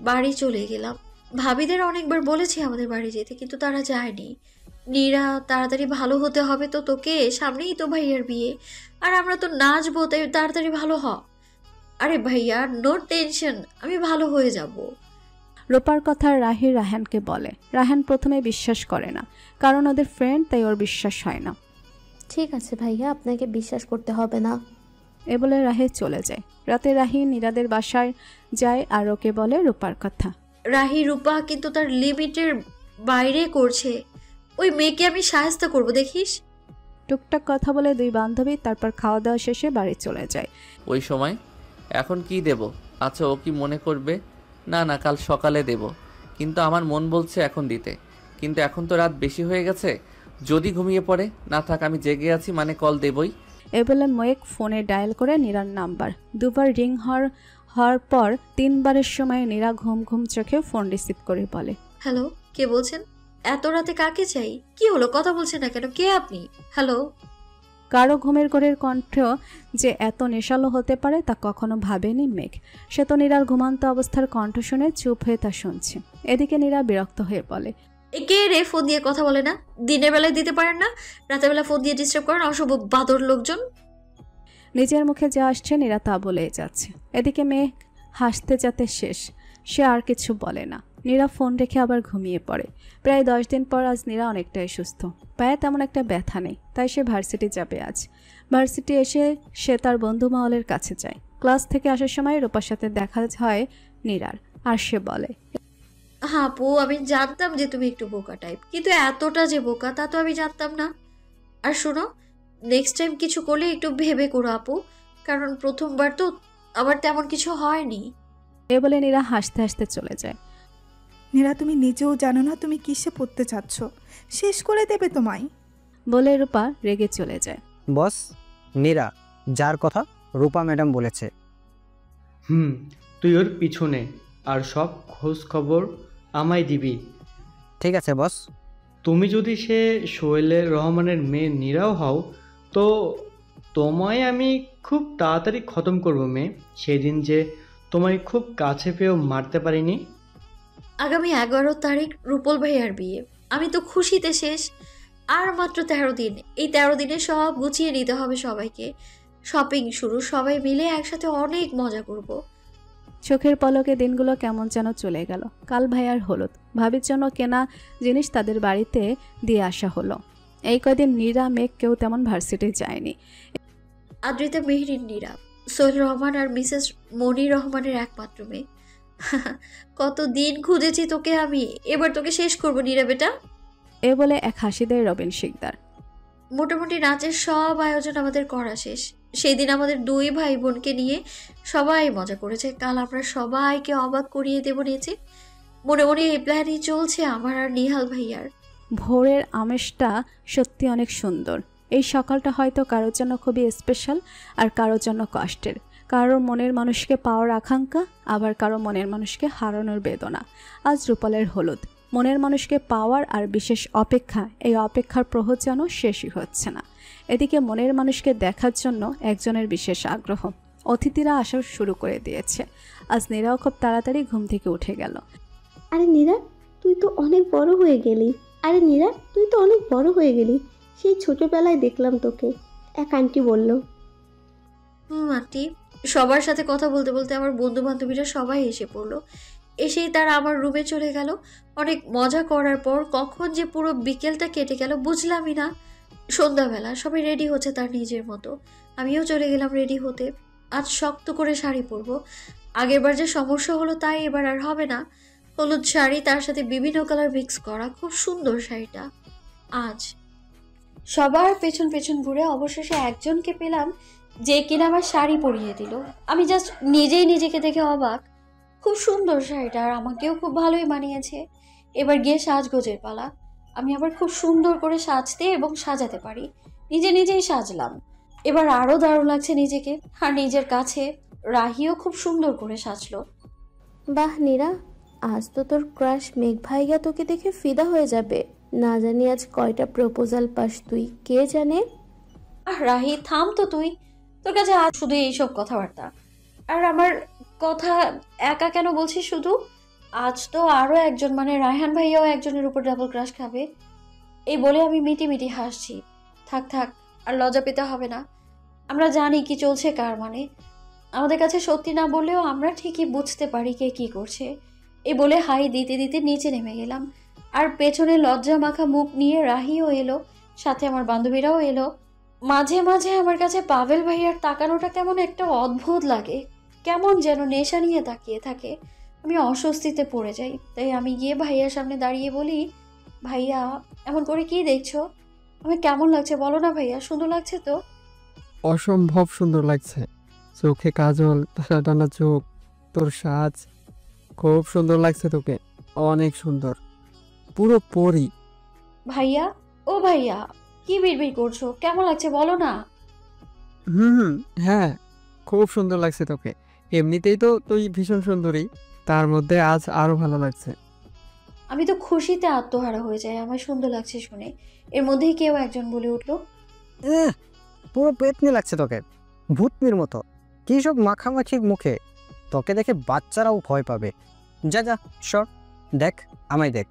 বাড়ি চলে গেলাম। ভাবিদের অনেকবার বলেছি আমাদের বাড়ি যেতে, কিন্তু তারা যায়নি। নীরা, তাড়াতাড়ি ভালো হতে হবে তো তোকে, সামনেই তো ভাইয়ার বিয়ে, আর আমরা তো নাচবো, তাই তাড়াতাড়ি ভালো হ। আরে ভাইয়া, নো টেনশন, আমি ভালো হয়ে যাব। রূপার কথা রাহি রাহানকে বলে। রাহান প্রথমে বিশ্বাস করে না, কারণ ওদের ফ্রেন্ড, তাই ওর বিশ্বাস হয় না। ঠিক আছে ভাইয়া, আপনাকে বিশ্বাস করতে হবে না। এ বলে রাহি চলে যায়। রাতে রাহি নীরাদের বাসায় যায় আর ওকে বলে রূপার কথা। রাহি রূপা কিন্তু তার লিমিটের বাইরে করছে, ওই মেয়েকে আমি সাহায্য করব দেখিস। টুকটাক কথা বলে দুই বান্ধবী তারপর খাওয়া দাওয়া শেষে বাড়ি চলে যায়। ওই সময় এখন কি দেব? আচ্ছা, ও কি মনে করবে? না না, কাল সকালে দেব, কিন্তু আমার মন বলছে এখন দিতে। কিন্তু এখন তো রাত বেশি হয়ে গেছে, যদি ঘুমিয়ে পড়ে। না থাক, আমি জেগে আছি, মানে কল দেবই। এ বলে ময়েক ফোনে ডায়াল করে নীরার নাম্বার। দুবার রিং হওয়ার পর তিনবারের সময় নীরা ঘুম ঘুম চোখে ফোন রিসিভ করে বলে, হ্যালো, কে বলছেন? এত রাতে কাকে চাই? কি হলো, কথা বলছেন না কেন? কে আপনি? হ্যালো। কারো ঘুমের ঘোরের কণ্ঠ যে এত নেশালো হতে পারে তা কখনো ভাবেনি মেঘ। সে তো নীরার ঘুমান্ত অবস্থার কণ্ঠ শুনে চুপ হয়ে তা শুনছে। এদিকে নীরা বিরক্ত হয়ে বলে, কে রে ফোন দিয়ে কথা বলে না? দিনের বেলায় দিতে পারেন না, রাতের বেলা ফোন দিয়ে ডিস্টার্ব করেন, অশুভ বাদর লোকজন। নিজের মুখে যা আসছে নীরা তা বলেই যাচ্ছে। এদিকে মেঘ হাসতে যাতে শেষ, সে আর কিছু বলে না। নীরা ফোন রেখে আবার ঘুমিয়ে পড়ে। প্রায় 10 দিন পর আজ নীরা অনেকটাই সুস্থ, পায়ে তেমন একটা ব্যথা নেই, তাই সে ভার্সিটি যাবে আজ। ভার্সিটি এসে সে তার বন্ধু মহলের কাছে যায়। ক্লাস থেকে আসার সময় রূপার সাথে দেখা হয় নীরার, আর সে বলে, হ্যাঁ আপু, আমি জানতাম যে তুমি একটু বোকা টাইপ, কিন্তু এতটা যে বোকা তা তো আমি জানতাম না। আর শোনো, নেক্সট টাইম কিছু করলে একটু ভেবে করো আপু, কারণ প্রথমবার তো আমার তেমন কিছু হয়নি। এ বলে নীরা হাসতে হাসতে চলে যায়। নীরা, তুমি নিজেও জানো না তুমি কিসে পড়তে চাচ্ছ, শেষ করে দেবে তোমায়। বলে রূপা রেগে চলে যায়। বস, নীরা যার কথা রূপা ম্যাডাম বলেছে। তুই ওর পিছনে, আর সব খোঁজ খবর আমায় দিবি। ঠিক আছে বস। তুমি যদি সে সোহেলের রহমানের মেয়ে নীরাও হও, তো তোমায় আমি খুব তাড়াতাড়ি খতম করব মেয়ে। সেদিন যে তোমায় খুব কাছে পেয়েও মারতে পারিনি। আগামী 11 তারিখ রূপল ভাইয়ার বিয়ে, আমি তো খুশিতে শেষ। আর মাত্র 13 দিন, এই 13 দিনে সব গুছিয়ে নিতে হবে সবাইকে। শপিং শুরু, সবাই মিলে একসাথে অনেক মজা করব। চোখের পলকে দিনগুলো কেমন যেন চলে গেল। কাল ভাইয়ার হলুদ, ভাবির জন্য কেনা জিনিস তাদের বাড়িতে দিয়ে আসা হলো। এই কদিন নীরা মেঘ কেউ তেমন ভার্সিটি যায়নি। আদ্রিতা, মেহরিন, নীরা, সোহেল রহমান আর মিসেস মনি রহমানের একমাত্র মেয়ে। কত দিন খুঁজেছি তোকে আমি, এবার তোকে শেষ করবো নীরা বেটা। এ বলে এক হাসি দেয় রবিন শিকদার। মোটামুটি নাচের সব আয়োজন আমাদের করা শেষ। সেই দিন আমাদের 2 ভাই বোনকে নিয়ে সবাই মজা করেছে। কাল আমরা সবাইকে অবাক করিয়ে দেব নিয়েছি। মনে মনে এই প্ল্যানই চলছে আমার আর নিহাল ভাইয়ার। ভোরের আমেজটা সত্যি অনেক সুন্দর। এই সকালটা হয়তো কারোর জন্য খুবই স্পেশাল, আর কারোর জন্য কষ্টের। কারোর মনের মানুষকে পাওয়ার আকাঙ্ক্ষা, আবার কারো মনের মানুষকে হারানোর বেদনা। আজ রূপালের হলুদ, মনের মানুষকে পাওয়ার আর বিশেষ অপেক্ষা। এই অপেক্ষার প্রহর যেন শেষই হচ্ছে না। এদিকে মনের মানুষকে দেখার জন্য একজনের বিশেষ আগ্রহ। অতিথিরা আসা শুরু করে দিয়েছে। আজ নীরাও খুব তাড়াতাড়ি ঘুম থেকে উঠে গেল। আরে নীরা, তুই তো অনেক বড় হয়ে গেলি। আরে নীরা, তুই তো অনেক বড় হয়ে গেলি। সেই ছোটবেলায় দেখলাম তোকে, এক আন্টি বলল। আন্টি, সবার সাথে কথা বলতে বলতে আমার বন্ধু বান্ধবীরা সবাই এসে পড়লো। এসেই তারা আমার রুমে চলে গেল। অনেক মজা করার পর কখন যে পুরো বিকেলটা কেটে গেল বুঝলামই না। সন্ধ্যাবেলা সবাই রেডি হচ্ছে তার নিজের মতো, আমিও চলে গেলাম রেডি হতে। আজ শক্ত করে শাড়ি পরবো। আগেরবার যে সমস্যা হলো তাই এবার আর হবে না। হলুদ শাড়ি, তার সাথে বিভিন্ন কালার মিক্স করা, খুব সুন্দর শাড়িটা। আজ সবার পেছন পেছন ঘুরে অবশেষে একজনকে পেলাম যে কিনা আমার শাড়ি পরিয়ে দিল। আমি জাস্ট নিজেই নিজেকে দেখে অবাক। খুব সুন্দর শাড়িটা, আর আমাকেও খুব ভালোই মানিয়েছে। এবার গিয়ে সাজগোজের পালা। আমি আবার খুব সুন্দর করে সাজতে এবং সাজাতে পারি, নিজে নিজেই সাজলাম। এবার আরও দারুণ লাগছে নিজেকে। আর নিজের কাছে রাহিও খুব সুন্দর করে সাজলো। বাহ নীরা, আজ তো তোর ক্রাশ মেঘ ভাইয়া তোকে দেখে ফিদা হয়ে যাবে। না জানি আজ কয়টা প্রপোজাল পাস তুই, কে জানে। রাহি থাম তো তুই, তোর কাছে আজ শুধু এইসব কথাবার্তা। আর আমার কথা একা কেন বলছিস শুধু? আজ তো আরও একজন, মানে রায়হান ভাইয়াও একজনের উপর ডাবল ক্রাশ খাবে। এই বলে আমি মিটি মিটি হাসছি। থাক থাক, আর লজ্জা পেতে হবে না। আমরা জানি কি চলছে কার, মানে আমাদের কাছে সত্যি না বললেও আমরা ঠিকই বুঝতে পারি কে কি করছে। এই বলে হাই দিতে দিতে নিচে নেমে গেলাম। আর পেছনে লজ্জা মাখা মুখ নিয়ে রাহিও এলো, সাথে আমার বান্ধবীরাও এলো। মাঝে মাঝে আমার কাছে পাভেল ভাইয়ার তাকানোটা কেমন একটা অদ্ভুত লাগে, কেমন যেন নেশা নিয়ে তাকিয়ে থাকে। আমি অস্বস্তিতে পড়ে যাই। তাই আমি গিয়ে ভাইয়ার সামনে দাঁড়িয়ে বলি, ভাইয়া এমন করে কি দেখছো? আমি কেমন লাগছে বলো না ভাইয়া, সুন্দর লাগছে তো? অসম্ভব সুন্দর লাগছে। চোখে কাজল, টানা টানা চোখ, তোর সাজ খুব সুন্দর লাগছে তোকে, অনেক সুন্দর, পুরো পরি। ভাইয়া, ও ভাইয়া, কি বিড়বিড় করছো? কেমন লাগছে বলো না? হুম, হ্যাঁ, খুব সুন্দর লাগছে তোকে। এমনিতেই তো তুই ভীষণ সুন্দরী, তার মধ্যে আজ আরো ভালো লাগছে। আমি তো খুশিতে আত্মহারা হয়ে যাই আমার সুন্দর লাগছে শুনে। এর মধ্যেই কেউ একজন বলে উঠলো, পুরো পেতনি লাগছে তোকে, ভূতনির মতো। কী সব মাখামাখি মুখে, তোকে দেখে বাচ্চারাও ভয় পাবে। যা যা সর, দেখ আমায় দেখ,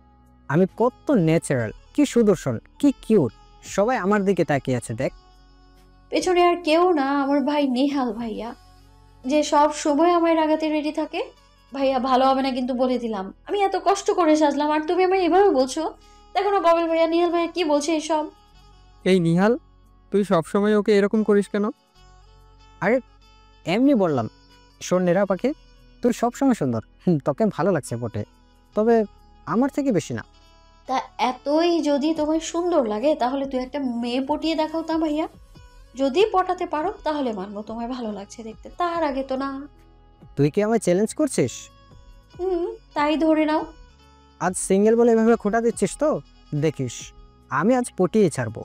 আমি কত ন্যাচারাল, কি সুদর্শন, কি কিউট। সবাই আমার দিকে তাকিয়ে আছে, দেখ। পেছনে আর কেউ না, আমার ভাই নেহাল ভাইয়া, যে সব সময় আমায় রাগাতে রেডি থাকে। ভাইয়া ভালো হবে না কিন্তু বলে দিলাম, আমি এত কষ্ট করে সাজলাম আর তুমি আমায় এভাবে বলছো। দেখো না পাবেল ভাইয়া, নিহাল ভাইয়া কি বলছে এসব। এই নিহাল, তুই সবসময় ওকে এরকম করিস কেন? আরে এমনি বললাম। শোন নীরা পাখি, তুই সবসময় সুন্দর, তোকে ভালো লাগছে বটে, তবে আমার থেকে বেশি না। তা এতই যদি তোমায় সুন্দর লাগে তাহলে তুই একটা মেয়ে পটিয়ে দেখাও তা ভাইয়া। যদি পটাতে পারো তাহলে মানবো তোমায় ভালো লাগছে দেখতে, তার আগে তো না। তুই কি আমায় চ্যালেঞ্জ করছিস? তাই ধরে নাও। আজ সিঙ্গেল বলে এভাবে খোঁটা দিচ্ছিস তো, দেখিস আমি আজ পটিয়ে ছাড়বো।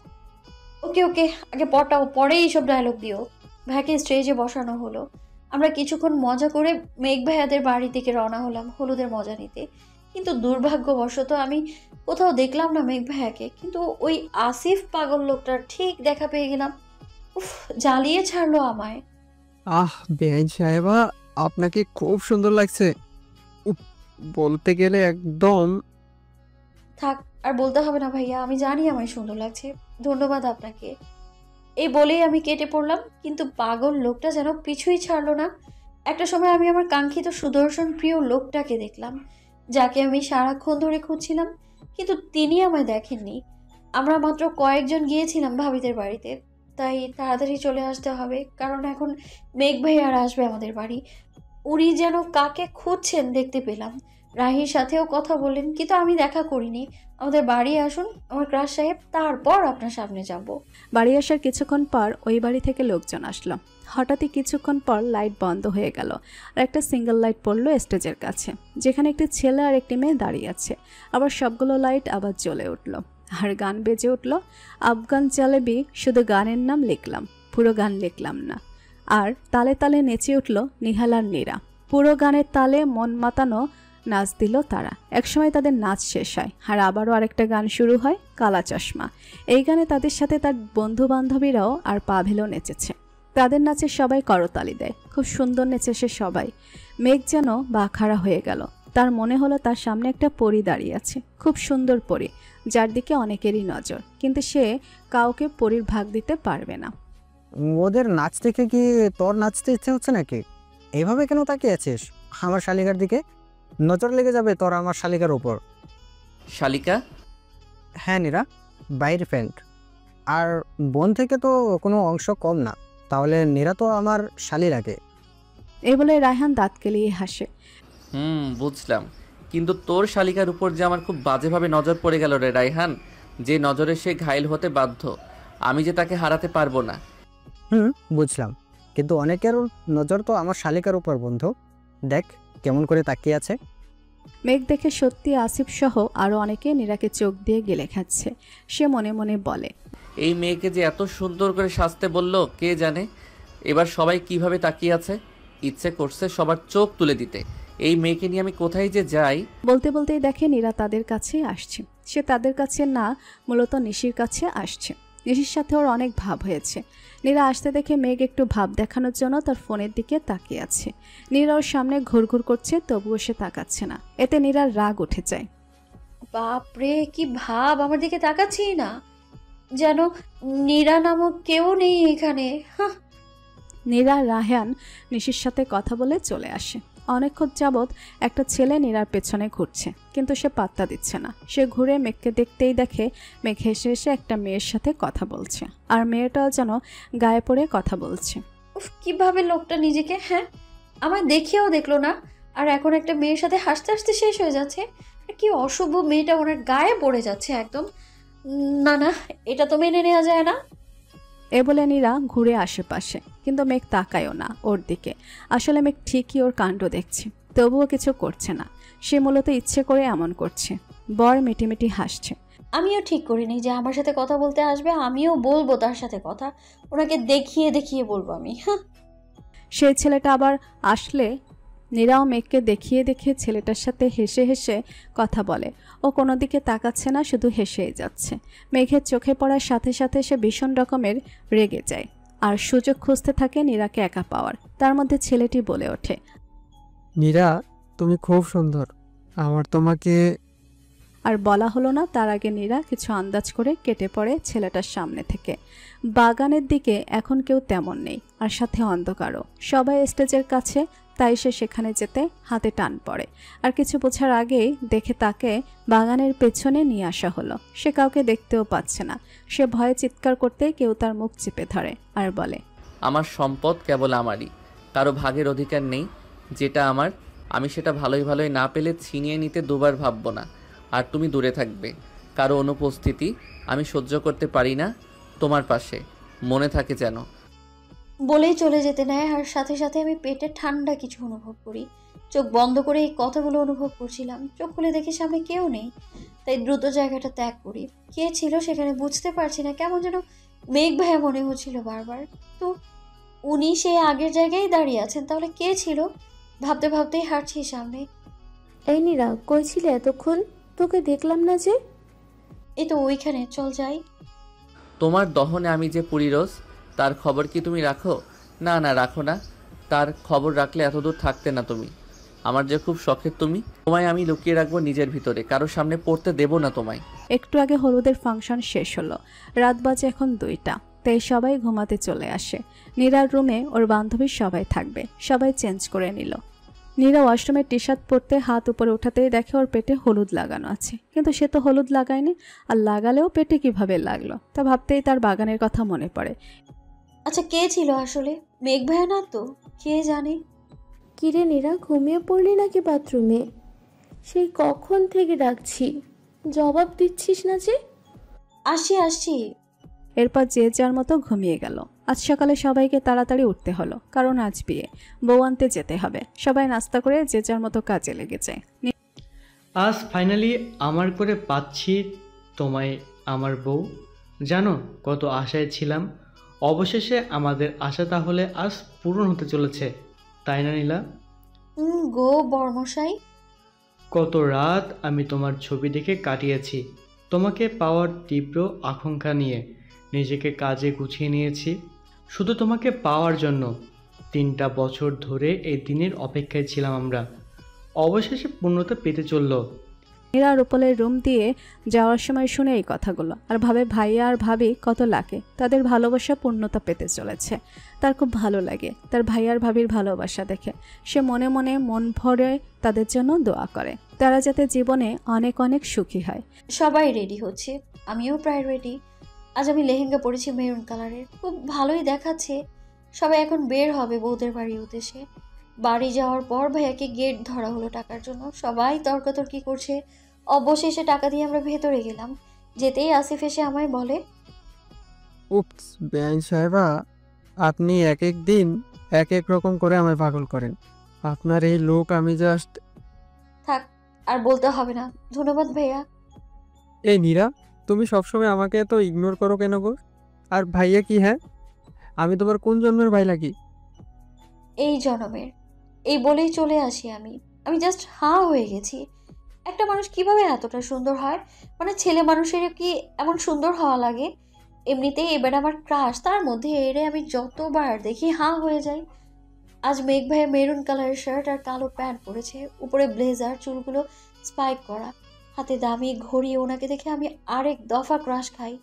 ওকে ওকে, আগে পটাও, পরে এইসব ডায়লগ দিও। ভাইকে স্টেজে বসানো হলো। আমরা কিছুক্ষণ মজা করে মেঘ ভাইয়াদের বাড়ি থেকে রওনা হলাম হলুদের মজা নিতে। কিন্তু দুর্ভাগ্যবশত আমি কোথাও দেখলাম না মেঘ ভাইয়াকে, কিন্তু ওই আসিফ পাগল লোকটার ঠিক দেখা পেয়ে গেলাম। উফ, জ্বালিয়ে ছাড়লো আমায়। বেআইন সাহেবা, আপনাকে খুব সুন্দর লাগছে। বলতে গেলে একদম। থাক, আর বলতে হবে না ভাইয়া, আমি জানি আমায় সুন্দর লাগছে, ধন্যবাদ আপনাকে। এই বলেই আমি কেটে পড়লাম, কিন্তু পাগল লোকটা যেন পিছুই ছাড়লো না। একটা সময় আমি আমার কাঙ্ক্ষিত সুদর্শন প্রিয় লোকটাকে দেখলাম, যাকে আমি সারাক্ষণ ধরে খুঁজছিলাম, কিন্তু তিনি আমায় দেখেননি। আমরা মাত্র কয়েকজন গিয়েছিলাম ভাবিদের বাড়িতে, তাই তাড়াতাড়ি চলে আসতে হবে, কারণ এখন মেঘ ভাইয়ার আসবে আমাদের বাড়ি। উনি যেন কাকে খুঁজছেন দেখতে পেলাম। রাহির সাথেও কথা বললেন, কিন্তু আমি দেখা করিনি। আমাদের বাড়ি আসুন আমার ক্রাশ সাহেব, তারপর আপনার সামনে যাব। বাড়ি আসার কিছুক্ষণ পর ওই বাড়ি থেকে লোকজন আসলো। হঠাৎই কিছুক্ষণ পর লাইট বন্ধ হয়ে গেল আর একটা সিঙ্গেল লাইট পড়লো স্টেজের কাছে, যেখানে একটি ছেলে আর একটি মেয়ে দাঁড়িয়ে আছে। আবার সবগুলো লাইট আবার জ্বলে উঠলো আর গান বেজে উঠলো। আফগান চালেবি, শুধু গানের নাম লিখলাম, পুরো গান লিখলাম না। আর তালে তালে নেচে উঠল নিহাল আর নীরা। পুরো গানের তালে মন মাতানো নাচ দিল তারা। একসময় তাদের নাচ শেষ হয় আর আবারও আরেকটা গান শুরু হয়, কালা চশমা। এই গানে তাদের সাথে তার বন্ধু বান্ধবীরাও আর পাভেলও নেচেছে। তাদের নাচে সবাই করতালি দেয়, খুব সুন্দর নেচেছে সবাই। মেঘ যেন বাখারা হয়ে গেল, তার মনে হলো তার সামনে একটা পরী দাঁড়িয়ে আছে, খুব সুন্দর পরী, যার দিকে অনেকেরই নজর, কিন্তু সে কাউকে পরীর ভাগ দিতে পারবে না। ওদের নাচ দেখে কি তোর নাচতে ইচ্ছে হচ্ছে নাকি? এইভাবে কেন তাকিয়ে আছিস আমার শালিকার দিকে? নজর লেগে যাবে তোর আমার শালিকার উপর। শালিকা? হ্যাঁ নীরা, বাইরের ফ্রেন্ড, আর বোন থেকে তো কোনো অংশ কম না, তাহলে নীরা তো আমার শালি লাগে। এই বলে রায়হান দাঁত কেলিয়ে হাসে। বুঝলাম, কিন্তু তোর শালিকার উপর যে আমার খুব বাজেভাবে নজর পড়ে গেল রে রায়হান, যে নজরে সে ঘায়েল হতে বাধ্য, আমি যে তাকে হারাতে পারবো না। বুঝলাম, কিন্তু অনেকের নজর তো আমার শালিকার উপর বন্ধু, দেখ কেমন করে তাকিয়ে আছে। মেঘ দেখে সত্যি আসিফ সহ আরও অনেকে নীরাকে চোখ দিয়ে গেলে খাচ্ছে। সে মনে মনে বলে, এই মেয়েকে যে এত সুন্দর করে সাজতে বলল কে জানে। এবার সবাই কিভাবে তাকিয়ে আছে, ইচ্ছে করছে সবার চোখ তুলে দিতে। এই মেয়েকে নিয়ে আমি কোথায় যে যাই। বলতে বলতেই দেখে নীরা তাদের কাছে আসছে। সে তাদের কাছে না, মূলত নিশির কাছে আসছে। নিশির সাথে ওর অনেক ভাব হয়েছে। নীরা আসতে দেখে মেঘ একটু ভাব দেখানোর জন্য তার ফোনের দিকে তাকিয়ে আছে। নীরা ওর সামনে ঘুরঘুর করছে, তবুও সে তাকাচ্ছে না। এতে নীরার রাগ উঠে যায়। বাপরে, কি ভাব, আমার দিকে তাকাচ্ছেই না, যেন নীরা নামক কেউ নেই এখানে। নীরা রায়হান নিশির সাথে কথা বলে চলে আসে। অনেকক্ষণ যাবৎ একটা ছেলে নীরার পেছনে ঘুরছে, কিন্তু সে পাত্তা দিচ্ছে না। সে ঘুরে মেঘকে দেখতেই দেখে মেঘ হেসে হেসে একটা মেয়ের সাথে কথা বলছে, আর মেয়েটাও যেন গায়ে পড়ে কথা বলছে। উফ, কিভাবে লোকটা নিজেকে, আমায় দেখিয়েও দেখলো না, আর এখন একটা মেয়ের সাথে হাসতে হাসতে শেষ হয়ে যাচ্ছে। কি অশুভ, মেয়েটা ওনার গায়ে পড়ে যাচ্ছে একদম। না না, এটা তো মেনে নেওয়া যায় না। এ বলে নীরা ঘুরে আশেপাশে, কিন্তু মেঘ তাকায়ও না ওর দিকে। আসলে মেঘ ঠিকই ওর কাণ্ড দেখছে, তবুও কিছু করছে না। সে মূলত ইচ্ছে করে এমন করছে। বর মিটিমিটি হাসছে। আমিও ঠিক করিনি যে আমার সাথে কথা বলতে আসবে, আমিও বলবো তার সাথে কথা, ওনাকে দেখিয়ে দেখিয়ে বলবো আমি। সেই ছেলেটা আবার আসলে নীরাও মেঘকে দেখিয়ে দেখিয়ে ছেলেটার সাথে হেসে হেসে কথা বলে। ও কোনো দিকে তাকাচ্ছে না, শুধু হেসেই যাচ্ছে। মেঘের চোখে পড়ার সাথে সাথে সে ভীষণ রকমের রেগে যায়, আর সুযোগ খুঁজতে থাকে নীরাকে একা পাওয়ার। তার মধ্যে ছেলেটি বলে ওঠে, নীরা তুমি খুব সুন্দর, আমার তোমাকে। আর বলা হলো না, তার আগে নীরা কিছু আন্দাজ করে কেটে পড়ে ছেলেটার সামনে থেকে। বাগানের দিকে এখন কেউ তেমন নেই, আর সাথে অন্ধকারও। সবাই স্টেজের কাছে, তাই সে সেখানে যেতে হাতে টান পড়ে। আর কিছু বোঝার আগেই দেখে তাকে বাগানের পেছনে নিয়ে আসা হলো। সে কাউকে দেখতেও পাচ্ছে না। সে ভয়ে চিৎকার করতে কেউ তার মুখ চেপে ধরে আর বলে, আমার সম্পদ কেবল আমারই, কারো ভাগের অধিকার নেই। যেটা আমার, আমি সেটা ভালোই ভালোই না পেলে ছিনিয়ে নিতে দুবার ভাববো না। আর তুমি দূরে থাকবে। কারো অনুপস্থিতি আমি সহ্য করতে পারি না তোমার পাশে, মনে থাকে যেন। বলেই চলে যেতে নেয়, আর সাথে সাথে আমি পেটে ঠান্ডা কিছু অনুভব করি। চোখ বন্ধ করে এই কথাগুলো অনুভব করছিলাম। চোখ খুলে দেখি সামনে কেউ নেই, তাই দ্রুত জায়গাটা ত্যাগ করি। কে ছিল সেখানে বুঝতে পারছি না, কেমন যেন মেঘ ভাইয়া মনে হচ্ছিল বারবার। তো উনি সেই আগের জায়গায় দাঁড়িয়ে আছেন, তাহলে কে ছিল? ভাবতে ভাবতেই হাঁটছি সামনে। এই নীরা, কই ছিলে এতক্ষণ? তোকে দেখলাম না যে। এই তো ওইখানে, চল যাই। তোমার দহনে আমি যে পুরি রোজ, তার খবর কি তুমি রাখো? না না, রাখো না। তার খবর রাখলে এতদূর থাকতে না তুমি। আমার যে খুব শখের তুমি, তোমায় আমি লুকিয়ে রাখবো নিজের ভিতরে, কারোর সামনে পড়তে দেব না তোমায়। একটু আগে হলুদের ফাংশন শেষ হলো। রাত বাজে এখন 2টা, তাই সবাই ঘুমাতে চলে আসে। নীরার রুমে ওর বান্ধবীর সবাই থাকবে। সবাই চেঞ্জ করে নিল। নীরা ওয়াশরুমের টি শার্ট পরতে হাত উপরে উঠাতেই দেখে ওর পেটে হলুদ লাগানো আছে, কিন্তু সে তো হলুদ লাগায়নি। আর লাগালেও পেটে কিভাবে লাগলো তা ভাবতেই তার বাগানের কথা মনে পড়ে। আচ্ছা, কে ছিল আসলে? মেঘ ভাইয়া না তো? কে জানে। কিরে নীরা, ঘুমিয়ে পড়লি নাকি বাথরুমে? সেই কখন থেকে ডাকছি, জবাব দিচ্ছিস না যে। আসছি আসছি। এরপর যে যার মতো ঘুমিয়ে গেল। আজ সকালে সবাইকে তাড়াতাড়ি উঠতে হলো, কারণ আজ বিয়ে, বউ আনতে যেতে হবে। সবাই নাস্তা করে যে যার মতো কাজে লেগে যায়। আজ ফাইনালি আমার করে পাচ্ছি তোমায় আমার বউ। জানো কত আশায় ছিলাম, অবশেষে আমাদের আশা তাহলে আজ পূরণ হতে চলেছে, তাই না নীলা? গো বর্মশাই, কত রাত আমি তোমার ছবি দেখে কাটিয়েছি, তোমাকে পাওয়ার তীব্র আকাঙ্ক্ষা নিয়ে নিজেকে কাজে গুছিয়ে নিয়েছি শুধু তোমাকে পাওয়ার জন্য। 3টা বছর ধরে এই দিনের অপেক্ষায় ছিলাম আমরা, অবশেষে পূর্ণতা পেতে চলল। নীরা রূপলের রুম দিয়ে যাওয়ার সময় শুনে এই কথাগুলো আর ভাবে ভাইয়া আর ভাবি কত লাগে, তাদের ভালোবাসা পূর্ণতা পেতে চলেছে। তার খুব ভালো লাগে তার ভাইয়ার ভাবির ভালোবাসা দেখে। সে মনে মনে মন ভরে তাদের জন্য দোয়া করে, তারা যাতে জীবনে অনেক অনেক সুখী হয়। সবাই রেডি হচ্ছে, আমিও প্রায় রেডি। আজ আমি লেহেঙ্গা পরেছি মেরুন কালারের, খুব ভালোই দেখাচ্ছে। সবাই এখন বের হবে বউদের বাড়ির উদ্দেশ্যে। বাড়ি যাওয়ার পর ভাইয়াকে গেট ধরা হলো টাকার জন্য, সবাই তর্কাতর্কি করছে। অবশেষে টাকা দিয়ে আমরা ভেতরে গেলাম। যেতেই আসিফ এসে আমায় বলে, উপস বেআইন সাহেবা, আপনি এক এক দিন এক এক রকম করে আমায় পাগল করেন। আপনার এই লোক আমি জাস্ট। থাক আর বলতে হবে না, ধন্যবাদ ভাইয়া। এই নীরা, তুমি সবসময় আমাকে এত ইগনোর করো কেন গো? আর ভাইয়া কি? হ্যাঁ, আমি তোমার কোন জন্মের ভাই লাগি? এই জনমের। এই বলেই চলে আসি আমি। আমি জাস্ট হাঁ হয়ে গেছি। একটা মানুষ কিভাবে এতটা সুন্দর হয়? মানে ছেলে মানুষের কি এমন সুন্দর হওয়া লাগে? এমনিতেই এবার আমার ক্রাশ, তার মধ্যে এরে আমি যতবার দেখি হাঁ হয়ে যাই। আজ মেঘ ভাইয়া মেরুন কালারের শার্ট আর কালো প্যান্ট পরেছে, উপরে ব্লেজার, চুলগুলো স্পাইক করা, হাতে দামি ঘড়ি। ওনাকে দেখে আমি আরেক দফা ক্রাশ খাই।